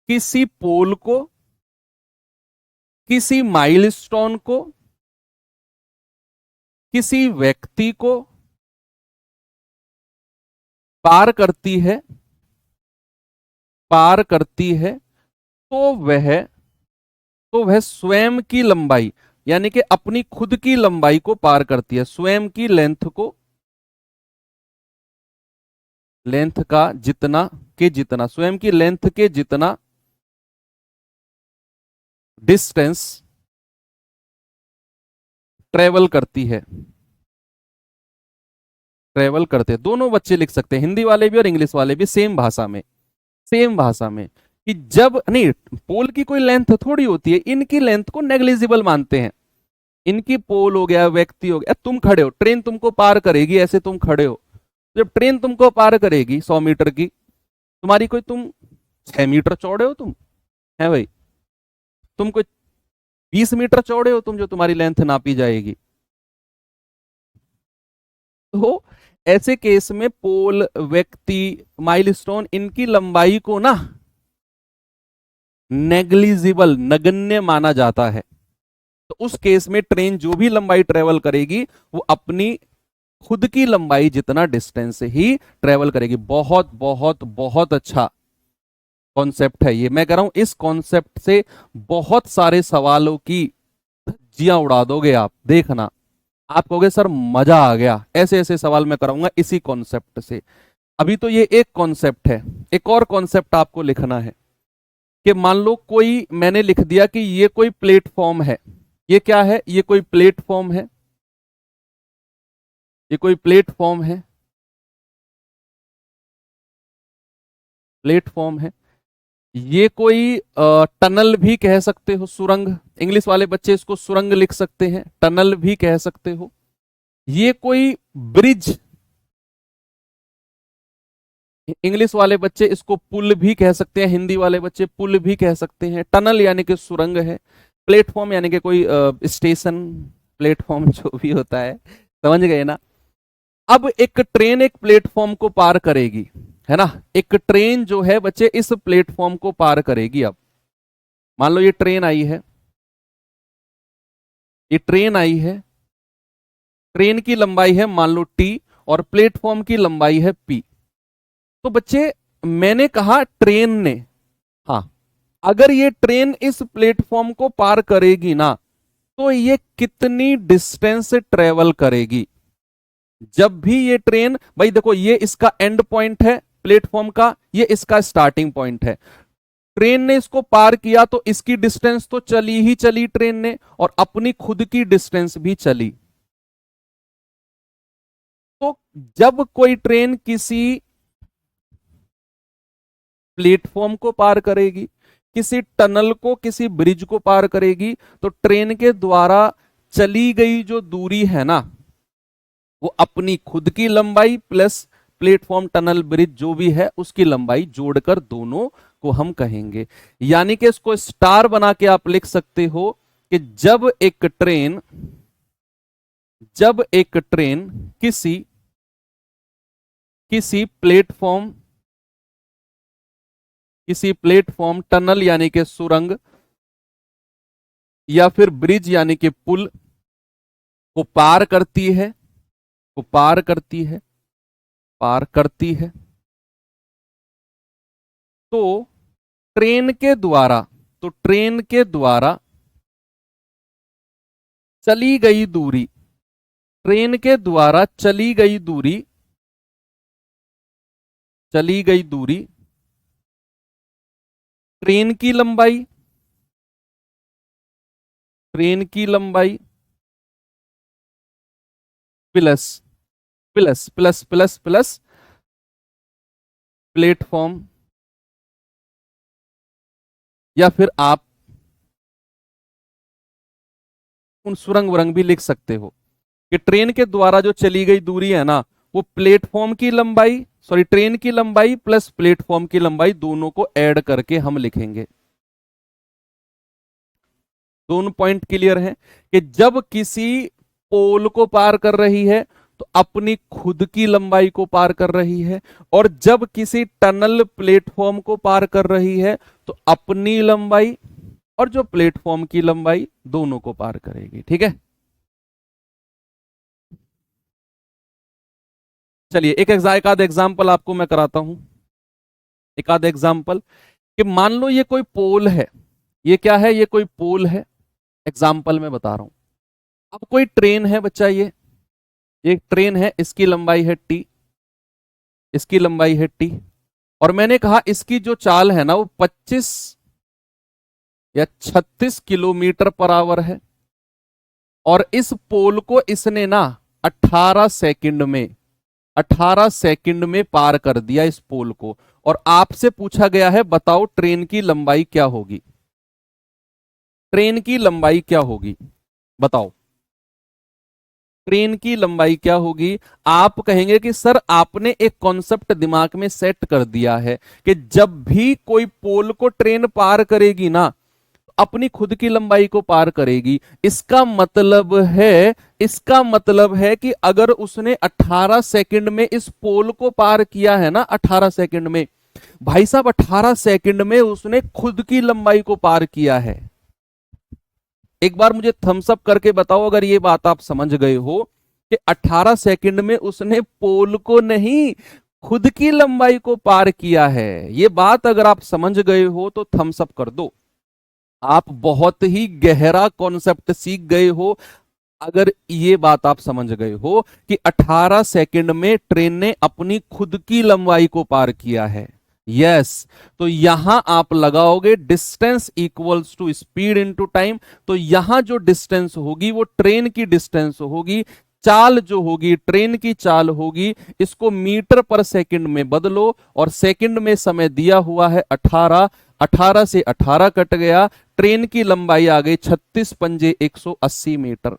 [SPEAKER 1] किसी पोल को, किसी माइलस्टोन को, किसी व्यक्ति को पार करती है तो वह स्वयं की लंबाई, यानी कि अपनी खुद की लंबाई को पार करती है, स्वयं की लेंथ का जितना स्वयं की लेंथ के जितना डिस्टेंस ट्रेवल करते दोनों बच्चे लिख सकते हैं, हिंदी वाले भी और इंग्लिश वाले भी, सेम भाषा में कि जब नहीं, पोल की कोई लेंथ थोड़ी होती है, इनकी लेंथ को नेग्लिजिबल मानते हैं। इनकी पोल हो गया, व्यक्ति हो गया, तुम खड़े हो, ट्रेन तुमको पार करेगी, ऐसे तुम खड़े हो, जब ट्रेन तुमको पार करेगी 100 मीटर की, तुम्हारी कोई, तुम 6 मीटर चौड़े हो, तुम है भाई, तुम कोई 20 मीटर चौड़े हो तुम, जो तुम्हारी लेंथ नापी जाएगी। तो ऐसे केस में पोल, व्यक्ति, माइलस्टोन, इनकी लंबाई को ना नेग्लिजिबल, नगण्य माना जाता है। तो उस केस में ट्रेन जो भी लंबाई ट्रेवल करेगी वो अपनी खुद की लंबाई जितना डिस्टेंस ही ट्रेवल करेगी। बहुत बहुत बहुत अच्छा कॉन्सेप्ट है ये, मैं कह रहा हूं इस कॉन्सेप्ट से बहुत सारे सवालों की जियां उड़ा दोगे आप, देखना आप कहोगे सर मजा आ गया, ऐसे ऐसे सवाल मैं कराऊंगा इसी कॉन्सेप्ट से। अभी तो ये एक कॉन्सेप्ट है, एक और कॉन्सेप्ट आपको लिखना है कि मान लो कोई, मैंने लिख दिया कि ये कोई प्लेटफॉर्म है, ये क्या है, ये कोई प्लेटफॉर्म है, ये कोई प्लेटफॉर्म है, प्लेटफॉर्म है, ये कोई टनल भी कह सकते हो, सुरंग, इंग्लिश वाले बच्चे इसको सुरंग लिख सकते हैं, टनल भी कह सकते हो, ये कोई ब्रिज, इंग्लिश वाले बच्चे इसको पुल भी कह सकते हैं, हिंदी वाले बच्चे पुल भी कह सकते हैं। टनल यानी कि सुरंग है, प्लेटफॉर्म यानी कि कोई स्टेशन, प्लेटफॉर्म जो भी होता है, समझ गए ना। अब एक ट्रेन एक प्लेटफॉर्म को पार करेगी, है ना। एक ट्रेन जो है बच्चे इस प्लेटफॉर्म को पार करेगी। अब मान लो ये ट्रेन आई है, ये ट्रेन आई है, ट्रेन की लंबाई है मान लो टी और प्लेटफॉर्म की लंबाई है पी। तो बच्चे मैंने कहा ट्रेन ने, हाँ, अगर ये ट्रेन इस प्लेटफॉर्म को पार करेगी ना तो ये कितनी डिस्टेंस ट्रेवल करेगी। जब भी ये ट्रेन, भाई देखो ये इसका एंड पॉइंट है प्लेटफॉर्म का, ये इसका स्टार्टिंग पॉइंट है। ट्रेन ने इसको पार किया तो इसकी डिस्टेंस तो चली ही चली ट्रेन ने, और अपनी खुद की डिस्टेंस भी चली। तो जब कोई ट्रेन किसी प्लेटफॉर्म को पार करेगी, किसी टनल को, किसी ब्रिज को पार करेगी, तो ट्रेन के द्वारा चली गई जो दूरी है ना, वो अपनी खुद की लंबाई प्लस प्लेटफॉर्म टनल ब्रिज जो भी है उसकी लंबाई जोड़कर दोनों को हम कहेंगे। यानी कि इसको स्टार बना के आप लिख सकते हो कि जब एक ट्रेन किसी किसी प्लेटफॉर्म टनल यानी कि सुरंग या फिर ब्रिज यानी कि पुल को पार करती है, तो ट्रेन के द्वारा चली गई दूरी, ट्रेन के द्वारा चली गई दूरी ट्रेन की लंबाई plus plus plus plus plus platform, या फिर आप उन सुरंग वरंग भी लिख सकते हो कि ट्रेन के द्वारा जो चली गई दूरी है ना, वो ट्रेन की लंबाई प्लस प्लेटफॉर्म की लंबाई दोनों को ऐड करके हम लिखेंगे। दोनों पॉइंट क्लियर है कि जब किसी पोल को पार कर रही है तो अपनी खुद की लंबाई को पार कर रही है, और जब किसी टनल प्लेटफॉर्म को पार कर रही है तो अपनी लंबाई और जो प्लेटफॉर्म की लंबाई दोनों को पार करेगी। ठीक है, चलिए एक आध एग्जाम्पल आपको मैं कराता हूं। एक आध एग्जाम्पल कि मान लो ये कोई पोल है, ये क्या है, ये कोई पोल है, एग्जाम्पल में बता रहा हूं। अब कोई ट्रेन है बच्चा, ये एक ट्रेन है, इसकी लंबाई है टी, इसकी लंबाई है टी, और मैंने कहा इसकी जो चाल है ना वो 25 या 36 किलोमीटर पर आवर है, और इस पोल को इसने ना 18 सेकंड में 18 सेकंड में पार कर दिया इस पोल को। और आपसे पूछा गया है बताओ ट्रेन की लंबाई क्या होगी, ट्रेन की लंबाई क्या होगी, बताओ ट्रेन की लंबाई क्या होगी। आप कहेंगे कि सर आपने एक कॉन्सेप्ट दिमाग में सेट कर दिया है कि जब भी कोई पोल को ट्रेन पार करेगी ना अपनी खुद की लंबाई को पार करेगी। इसका मतलब है कि अगर उसने 18 सेकंड में इस पोल को पार किया है ना, 18 सेकंड में, भाई साहब 18 सेकंड में उसने खुद की लंबाई को पार किया है। एक बार मुझे थम्स अप करके बताओ अगर ये बात आप समझ गए हो कि 18 सेकंड में उसने पोल को नहीं खुद की लंबाई को पार किया है। ये बात अगर आप समझ गए हो तो थम्स अप कर दो। आप बहुत ही गहरा कॉन्सेप्ट सीख गए हो अगर ये बात आप समझ गए हो कि 18 सेकंड में ट्रेन ने अपनी खुद की लंबाई को पार किया है। यस, तो यहां आप लगाओगे distance equals to speed into time. तो यहां जो डिस्टेंस होगी वो ट्रेन की डिस्टेंस होगी, चाल जो होगी ट्रेन की चाल होगी। इसको मीटर पर सेकंड में बदलो, और सेकंड में समय दिया हुआ है 18, 18 से 18 कट गया, ट्रेन की लंबाई आ गई 36 पंजे 180 मीटर।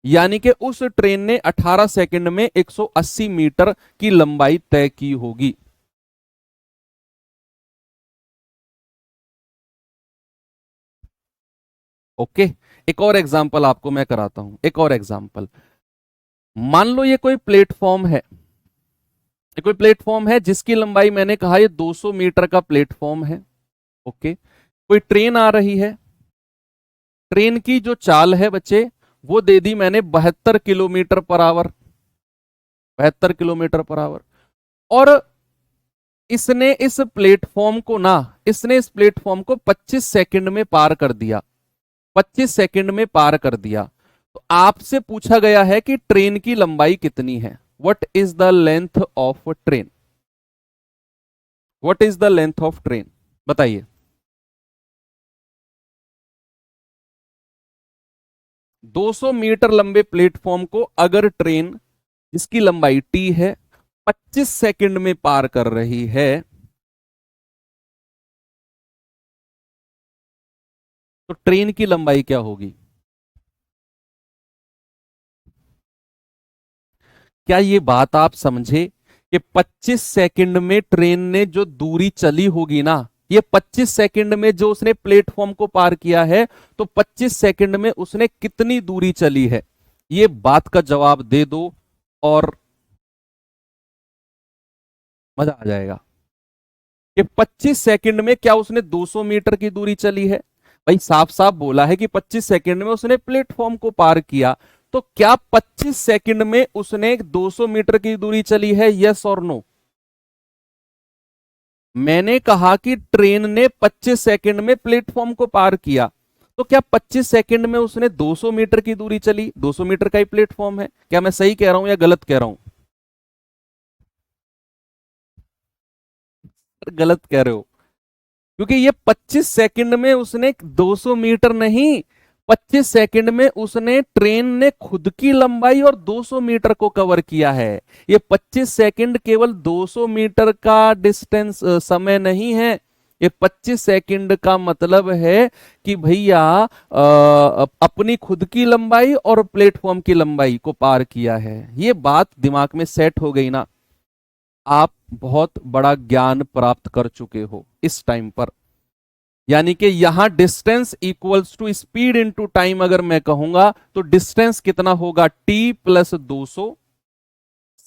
[SPEAKER 1] यानी कि उस ट्रेन ने 18 सेकंड में 180 मीटर की लंबाई तय की होगी। ओके, एक और एग्जांपल आपको मैं कराता हूं, एक और एग्जांपल। मान लो ये कोई प्लेटफॉर्म है, कोई प्लेटफॉर्म है जिसकी लंबाई मैंने कहा ये 200 मीटर का प्लेटफॉर्म है। ओके, कोई ट्रेन आ रही है, ट्रेन की जो चाल है बच्चे वो दे दी मैंने 72 kilometre per our, 72 kilometre per our. और इसने इस प्लेटफॉर्म को 25 सेकंड में पार कर दिया, 25 सेकंड में पार कर दिया। तो आपसे पूछा गया है कि ट्रेन की लंबाई कितनी है। What is the length of train, what is the length of train, बताइए। 200 मीटर लंबे प्लेटफॉर्म को अगर ट्रेन जिसकी लंबाई टी है 25 सेकंड में पार कर रही है, तो ट्रेन की लंबाई क्या होगी। क्या ये बात आप समझे कि 25 सेकंड में ट्रेन ने जो दूरी चली होगी ना, ये 25 सेकंड में जो उसने प्लेटफॉर्म को पार किया है, तो 25 सेकंड में उसने कितनी दूरी चली है, ये बात का जवाब दे दो और मजा आ जाएगा। कि 25 सेकंड में क्या उसने 200 मीटर की दूरी चली है। भाई साफ साफ बोला है कि 25 सेकंड में उसने प्लेटफॉर्म को पार किया, तो क्या 25 सेकंड में उसने 200 मीटर की दूरी चली है, यस और नो। मैंने कहा कि ट्रेन ने 25 सेकंड में प्लेटफॉर्म को पार किया, तो क्या 25 सेकंड में उसने 200 मीटर की दूरी चली, 200 मीटर का ही प्लेटफॉर्म है। क्या मैं सही कह रहा हूं या गलत कह रहा हूं। गलत कह रहे हो, क्योंकि ये 25 सेकंड में उसने 200 मीटर नहीं, 25 सेकंड में उसने ट्रेन ने खुद की लंबाई और 200 मीटर को कवर किया है। ये 25 सेकंड केवल 200 मीटर का डिस्टेंस समय नहीं है। ये 25 सेकंड का मतलब है कि भैया अपनी खुद की लंबाई और प्लेटफॉर्म की लंबाई को पार किया है। ये बात दिमाग में सेट हो गई ना, आप बहुत बड़ा ज्ञान प्राप्त कर चुके हो इस टाइम पर। यानी कि यहां distance equals to speed into time अगर मैं कहूंगा तो डिस्टेंस कितना होगा, टी प्लस 200।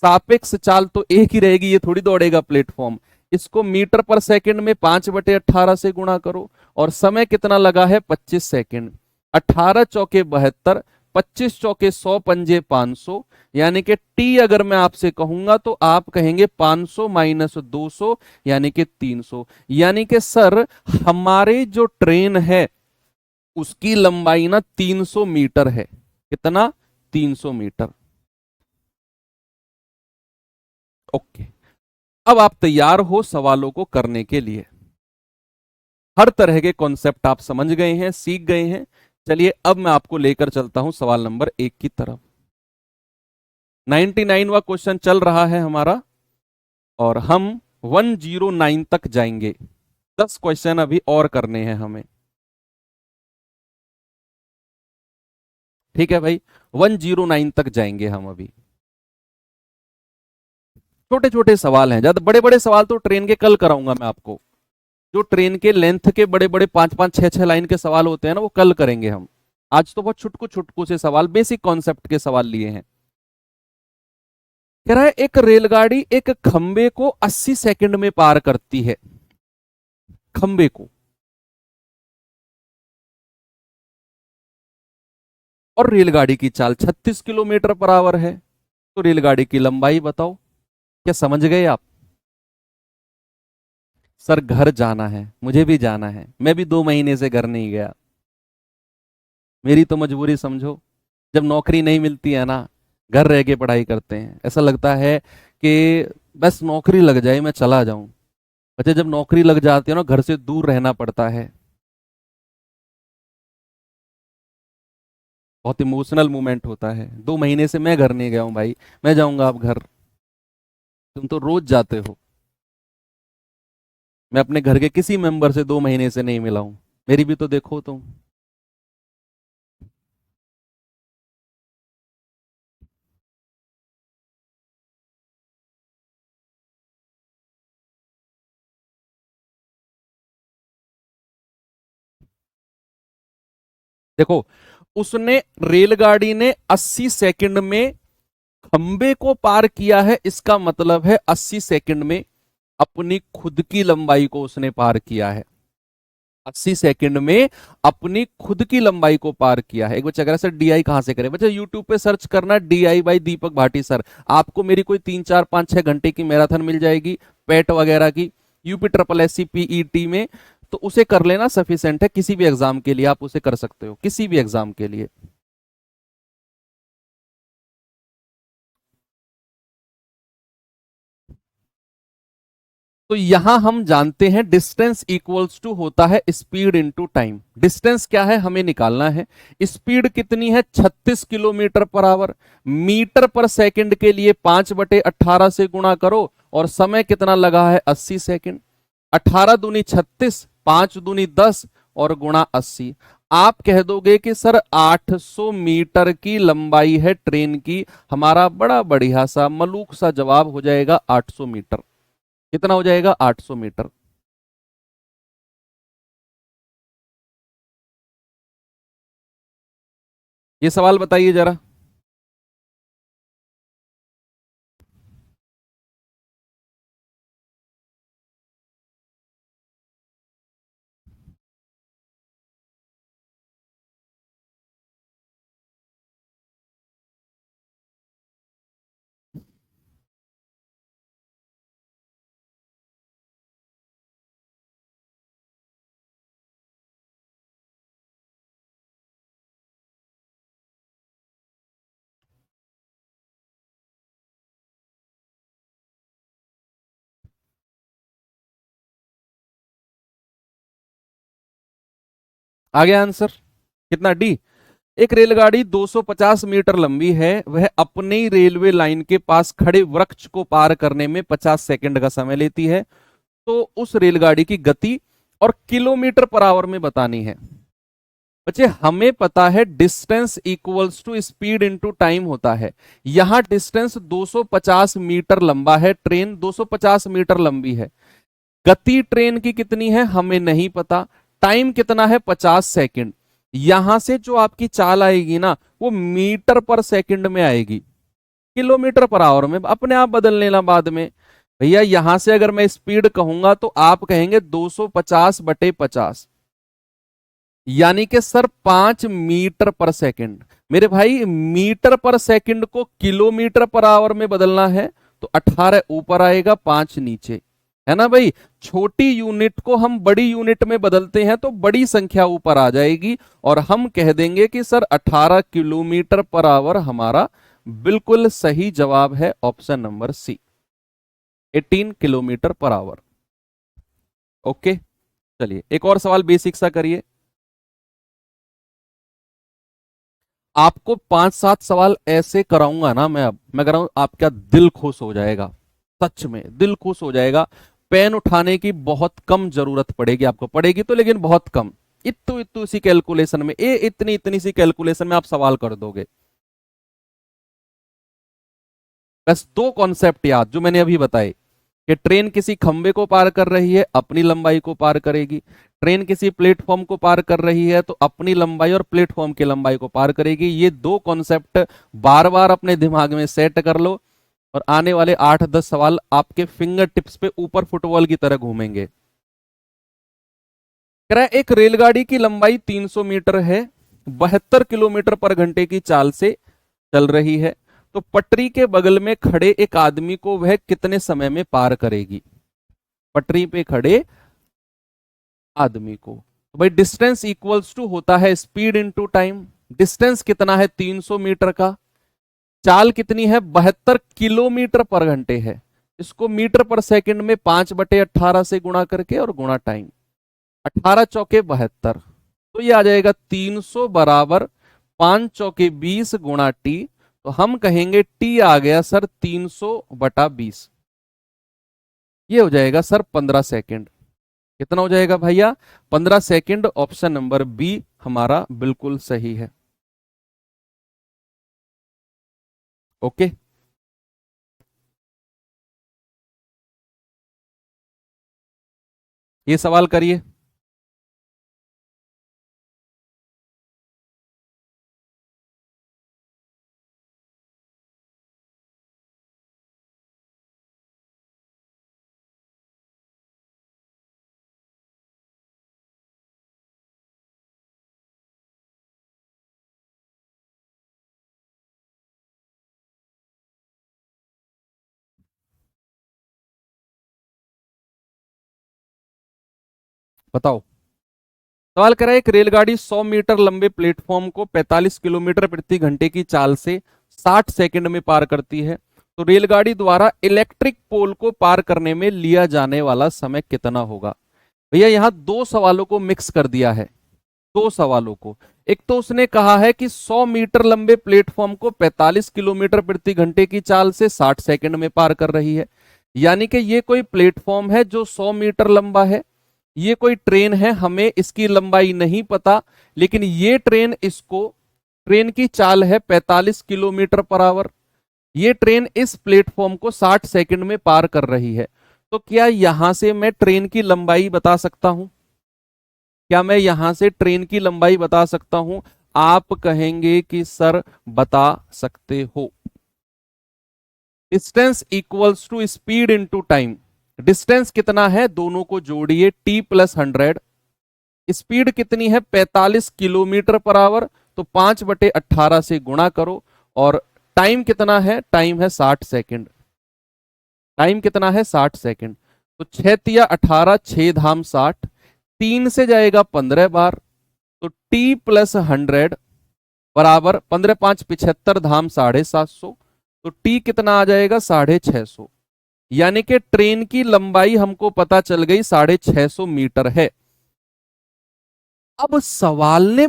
[SPEAKER 1] सापेक्ष चाल तो एक ही रहेगी, ये थोड़ी दौड़ेगा प्लेटफॉर्म। इसको मीटर पर सेकंड में 5/18 से गुणा करो, और समय कितना लगा है 25 सेकंड। 18 चौके 72, 25 चौके 100, पंजे 500। यानी कि टी अगर मैं आपसे कहूंगा तो आप कहेंगे 500 माइनस 200 यानी कि 300। यानी कि सर हमारे जो ट्रेन है उसकी लंबाई ना 300 मीटर है। कितना, 300 मीटर। ओके, अब आप तैयार हो सवालों को करने के लिए। हर तरह के कॉन्सेप्ट आप समझ गए हैं, सीख गए हैं। चलिए अब मैं आपको लेकर चलता हूं सवाल नंबर 1 की तरफ। 99वां क्वेश्चन चल रहा है हमारा और हम 109 तक जाएंगे। 10 क्वेश्चन अभी और करने हैं हमें। ठीक है भाई, 109 तक जाएंगे हम अभी। छोटे छोटे सवाल हैं, ज्यादा बड़े बड़े सवाल तो ट्रेन के कल कराऊंगा मैं आपको। जो ट्रेन के लेंथ के बड़े बड़े 5-5 6-6 लाइन के सवाल होते हैं ना, वो कल करेंगे हम। आज तो बहुत छुटकू छुटकू से सवाल, बेसिक कॉन्सेप्ट के सवाल लिए हैं। कह रहा है एक रेलगाड़ी एक खंबे को 80 सेकंड में पार करती है। खंबे को, और रेलगाड़ी की चाल 36 किलोमीटर पर आवर है, तो रेलगाड़ी की लंबाई बताओ। क्या समझ गए आप। सर घर जाना है, मुझे भी जाना है, मैं भी 2 महीने से घर नहीं गया। मेरी तो मजबूरी समझो। जब नौकरी नहीं मिलती है ना, घर रह के पढ़ाई करते हैं। ऐसा लगता है कि बस नौकरी लग जाए मैं चला जाऊं। अच्छा जब नौकरी लग जाती है ना, घर से दूर रहना पड़ता है। बहुत इमोशनल मोमेंट होता है। 2 महीने से मैं घर नहीं गया हूं भाई, मैं जाऊंगा आप घर। तुम तो रोज जाते हो। मैं अपने घर के किसी मेंबर से 2 महीने से नहीं मिला हूं। मेरी भी तो देखो तुम। देखो, उसने रेलगाड़ी ने 80 सेकंड में खंबे को पार किया है इसका मतलब है 80 सेकंड में अपनी खुद की लंबाई को उसने पार किया है। 80 सेकंड में अपनी खुद की लंबाई को पार किया है। एक बच्चा कह रहा है सर डीआई कहां से करें? बच्चा यूट्यूब पे सर्च करना DI by Deepak Bhati sir, आपको मेरी कोई 3 4 5 6 घंटे की मैराथन मिल जाएगी पेट वगैरह की, UP triple S C PET में। तो उसे कर लेना, सफिशिएंट है, किसी भी एग्जाम के लिए आप उसे कर सकते हो, किसी भी एग्जाम के लिए। तो यहां हम जानते हैं डिस्टेंस इक्वल्स टू होता है स्पीड इनटू टाइम। डिस्टेंस क्या है हमें निकालना है, स्पीड कितनी है 36 किलोमीटर पर आवर, मीटर पर सेकंड के लिए 5/18 से गुणा करो, और समय कितना लगा है 80 सेकंड। 18 दूनी 36, 5 दूनी 10 और गुणा 80। आप कह दोगे कि सर 800 मीटर की लंबाई है ट्रेन की, हमारा बड़ा बढ़िया सा मलूक सा जवाब हो जाएगा 800 मीटर। कितना हो जाएगा 800 मीटर। ये सवाल बताइए जरा। आ गया आंसर, कितना डी। एक रेलगाड़ी 250 मीटर लंबी है, वह अपनी रेलवे लाइन के पास खड़े वृक्ष को पार करने में 50 सेकंड का समय लेती है। तो उस रेलगाड़ी की गति और किलोमीटर पर आवर में बतानी है। बच्चे हमें पता है distance equals to speed into time होता है। यहां डिस्टेंस 250 मीटर लंबा है, ट्रेन 250 मीटर लंबी है। गति ट्रेन की कितनी है हमें नहीं पता, टाइम कितना है 50 सेकंड। यहां से जो आपकी चाल आएगी ना वो मीटर पर सेकंड में आएगी, किलोमीटर पर आवर में अपने आप बदल लेना बाद में। भैया यहां से अगर मैं स्पीड कहूंगा तो आप कहेंगे 250/50, यानी कि सर 5 मीटर पर सेकंड। मेरे भाई मीटर पर सेकंड को किलोमीटर पर आवर में बदलना है तो 18 ऊपर आएगा 5 नीचे, है ना भाई। छोटी यूनिट को हम बड़ी यूनिट में बदलते हैं तो बड़ी संख्या ऊपर आ जाएगी, और हम कह देंगे कि सर 18 किलोमीटर पर आवर हमारा बिल्कुल सही जवाब है, option number C, 18 kilometre per hour. Okay, चलिए एक और सवाल बेसिक सा करिए। आपको 5 7 सवाल ऐसे कराऊंगा ना मैं, अब मैं कराऊं आपका दिल खुश हो जाएगा, सच में दिल खुश हो जाएगा। पेन उठाने की बहुत कम जरूरत पड़ेगी आपको, पड़ेगी तो लेकिन बहुत कम। इतनी इतनी सी कैलकुलेशन में, इतनी इतनी सी कैलकुलेशन में आप सवाल कर दोगे। बस दो कॉन्सेप्ट याद जो मैंने अभी बताए, कि ट्रेन किसी खंबे को पार कर रही है अपनी लंबाई को पार करेगी, ट्रेन किसी प्लेटफॉर्म को पार कर रही है तो अपनी लंबाई और प्लेटफॉर्म की लंबाई को पार करेगी। ये दो कॉन्सेप्ट बार बार अपने दिमाग में सेट कर लो, और आने वाले 8 10 सवाल आपके फिंगर टिप्स पे ऊपर फुटबॉल की तरह घूमेंगे। कह रहा है एक रेलगाड़ी की लंबाई 300 मीटर है, 72 किलोमीटर पर घंटे की चाल से चल रही है, तो पटरी के बगल में खड़े एक आदमी को वह कितने समय में पार करेगी? पटरी पे खड़े आदमी को, तो भाई डिस्टेंस इक्वल्स टू होता है स्पीड इनटू टाइम। डिस्टेंस कितना है 300 मीटर का, चाल कितनी है 72 किलोमीटर पर घंटे है, इसको मीटर पर सेकंड में 5/18 से गुणा करके और गुणा टाइम, 18 चौके 72, तो ये आ जाएगा 300 बराबर 5 चौके 20 गुणा टी। तो हम कहेंगे टी आ गया सर 300/20, ये हो जाएगा सर 15 सेकेंड। कितना हो जाएगा भैया 15 सेकेंड, ऑप्शन नंबर बी हमारा बिल्कुल सही है। ओके, ये सवाल करिए। बताओ। सवाल कह रहा है एक रेलगाड़ी 100 मीटर लंबे प्लेटफॉर्म को 45 किलोमीटर प्रति घंटे की चाल से 60 सेकंड में पार करती है, तो रेलगाड़ी द्वारा इलेक्ट्रिक पोल को पार करने में लिया जाने वाला समय कितना होगा। भैया यहां दो सवालों को मिक्स कर दिया है, दो सवालों को। एक तो उसने कहा है कि 100 मीटर लंबे प्लेटफॉर्म को 45 किलोमीटर प्रति घंटे की चाल से 60 सेकंड में पार कर रही है, यानी कि ये कोई प्लेटफॉर्म है जो 100 मीटर लंबा है, ये कोई ट्रेन है, हमें इसकी लंबाई नहीं पता, लेकिन ये ट्रेन ट्रेन की चाल है 45 किलोमीटर पर आवर, ये ट्रेन इस प्लेटफॉर्म को 60 सेकंड में पार कर रही है। तो क्या यहां से मैं ट्रेन की लंबाई बता सकता हूं? क्या मैं यहां से ट्रेन की लंबाई बता सकता हूं? आप कहेंगे कि सर बता सकते हो। Distance equals to speed into time. Distance कितना है दोनों को जोड़िए, t प्लस 100। स्पीड कितनी है 45 किलोमीटर पर आवर, तो 5/18 से गुणा करो। और टाइम कितना है, टाइम है 60 सेकंड। टाइम कितना है 60 सेकंड। तो 6 तिया 18, 6 धाम 60, 3 से जाएगा 15 बार, तो t प्लस 100 बराबर 15 5 75 धाम 750, तो t कितना आ जाएगा 650। यानी कि ट्रेन की लंबाई हमको पता चल गई 650 मीटर है। अब सवाल ने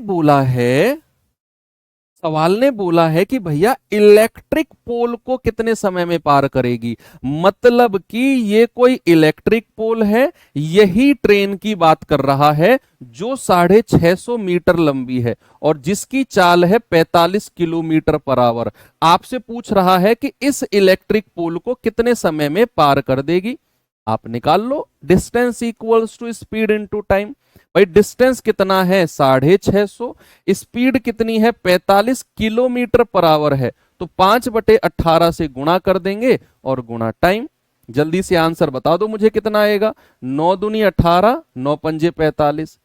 [SPEAKER 1] बोला है कि भैया इलेक्ट्रिक पोल को कितने समय में पार करेगी, मतलब कि ये कोई इलेक्ट्रिक पोल है, यही ट्रेन की बात कर रहा है जो 650 मीटर लंबी है और जिसकी चाल है 45 किलोमीटर पर आवर। आपसे पूछ रहा है कि इस इलेक्ट्रिक पोल को कितने समय में पार कर देगी। आप निकाल लो, distance equals to speed into time. भाई डिस्टेंस कितना है 650, स्पीड कितनी है 45 किलोमीटर पर आवर है, तो 5/18 से गुणा कर देंगे और गुणा टाइम। जल्दी से आंसर बता दो मुझे कितना आएगा। 9 दूनी 18, 9 पंजे 45,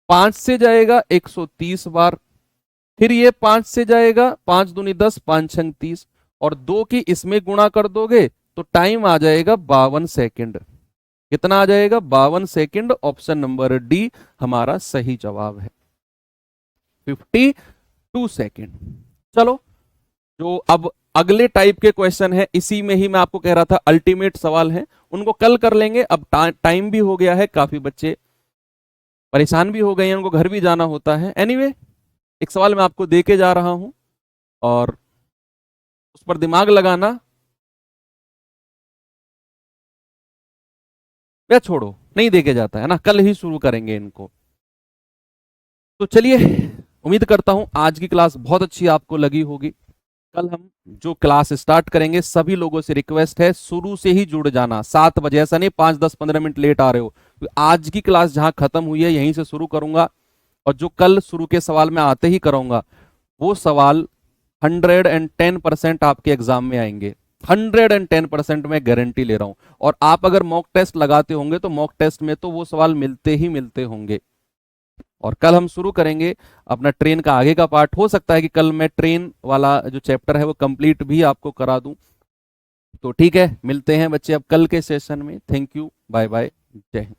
[SPEAKER 1] 5 से जाएगा 130 बार, फिर ये 5 से जाएगा 5 दूनी 10, 5 छंग 30, और 2 की इसमें गुणा कर दोगे तो टाइम आ जाएगा 52 सेकेंड। कितना आ जाएगा 52 सेकंड। ऑप्शन नंबर डी हमारा सही जवाब है, 52 सेकंड। चलो, जो अब अगले टाइप के क्वेश्चन है, इसी में ही मैं आपको कह रहा था अल्टीमेट सवाल है, उनको कल कर लेंगे। अब टाइम भी हो गया है, काफी बच्चे परेशान भी हो गए हैं, उनको घर भी जाना होता है। एनीवे, एक सवाल मैं आपको दे के जा रहा हूं और उस पर दिमाग लगाना या छोड़ो, नहीं देके जाता है ना, कल ही शुरू करेंगे इनको। तो चलिए, उम्मीद करता हूं आज की क्लास बहुत अच्छी आपको लगी होगी। कल हम जो क्लास स्टार्ट करेंगे, सभी लोगों से रिक्वेस्ट है शुरू से ही जुड़ जाना 7 बजे, ऐसा नहीं 5 10 15 मिनट लेट आ रहे हो। तो आज की क्लास जहां खत्म हुई है यहीं से शुरू करूंगा, और जो कल शुरू के सवाल मैं आते ही करूंगा वो सवाल 110% आपके एग्जाम में आएंगे। 110% मैं गारंटी ले रहा हूं। और आप अगर मॉक टेस्ट लगाते होंगे तो मॉक टेस्ट में तो वो सवाल मिलते ही मिलते होंगे। और कल हम शुरू करेंगे अपना ट्रेन का आगे का पार्ट। हो सकता है कि कल मैं ट्रेन वाला जो चैप्टर है वो कंप्लीट भी आपको करा दूं। तो ठीक है, मिलते हैं बच्चे अब कल के सेशन में। थैंक यू, बाय बाय, जय हिंद।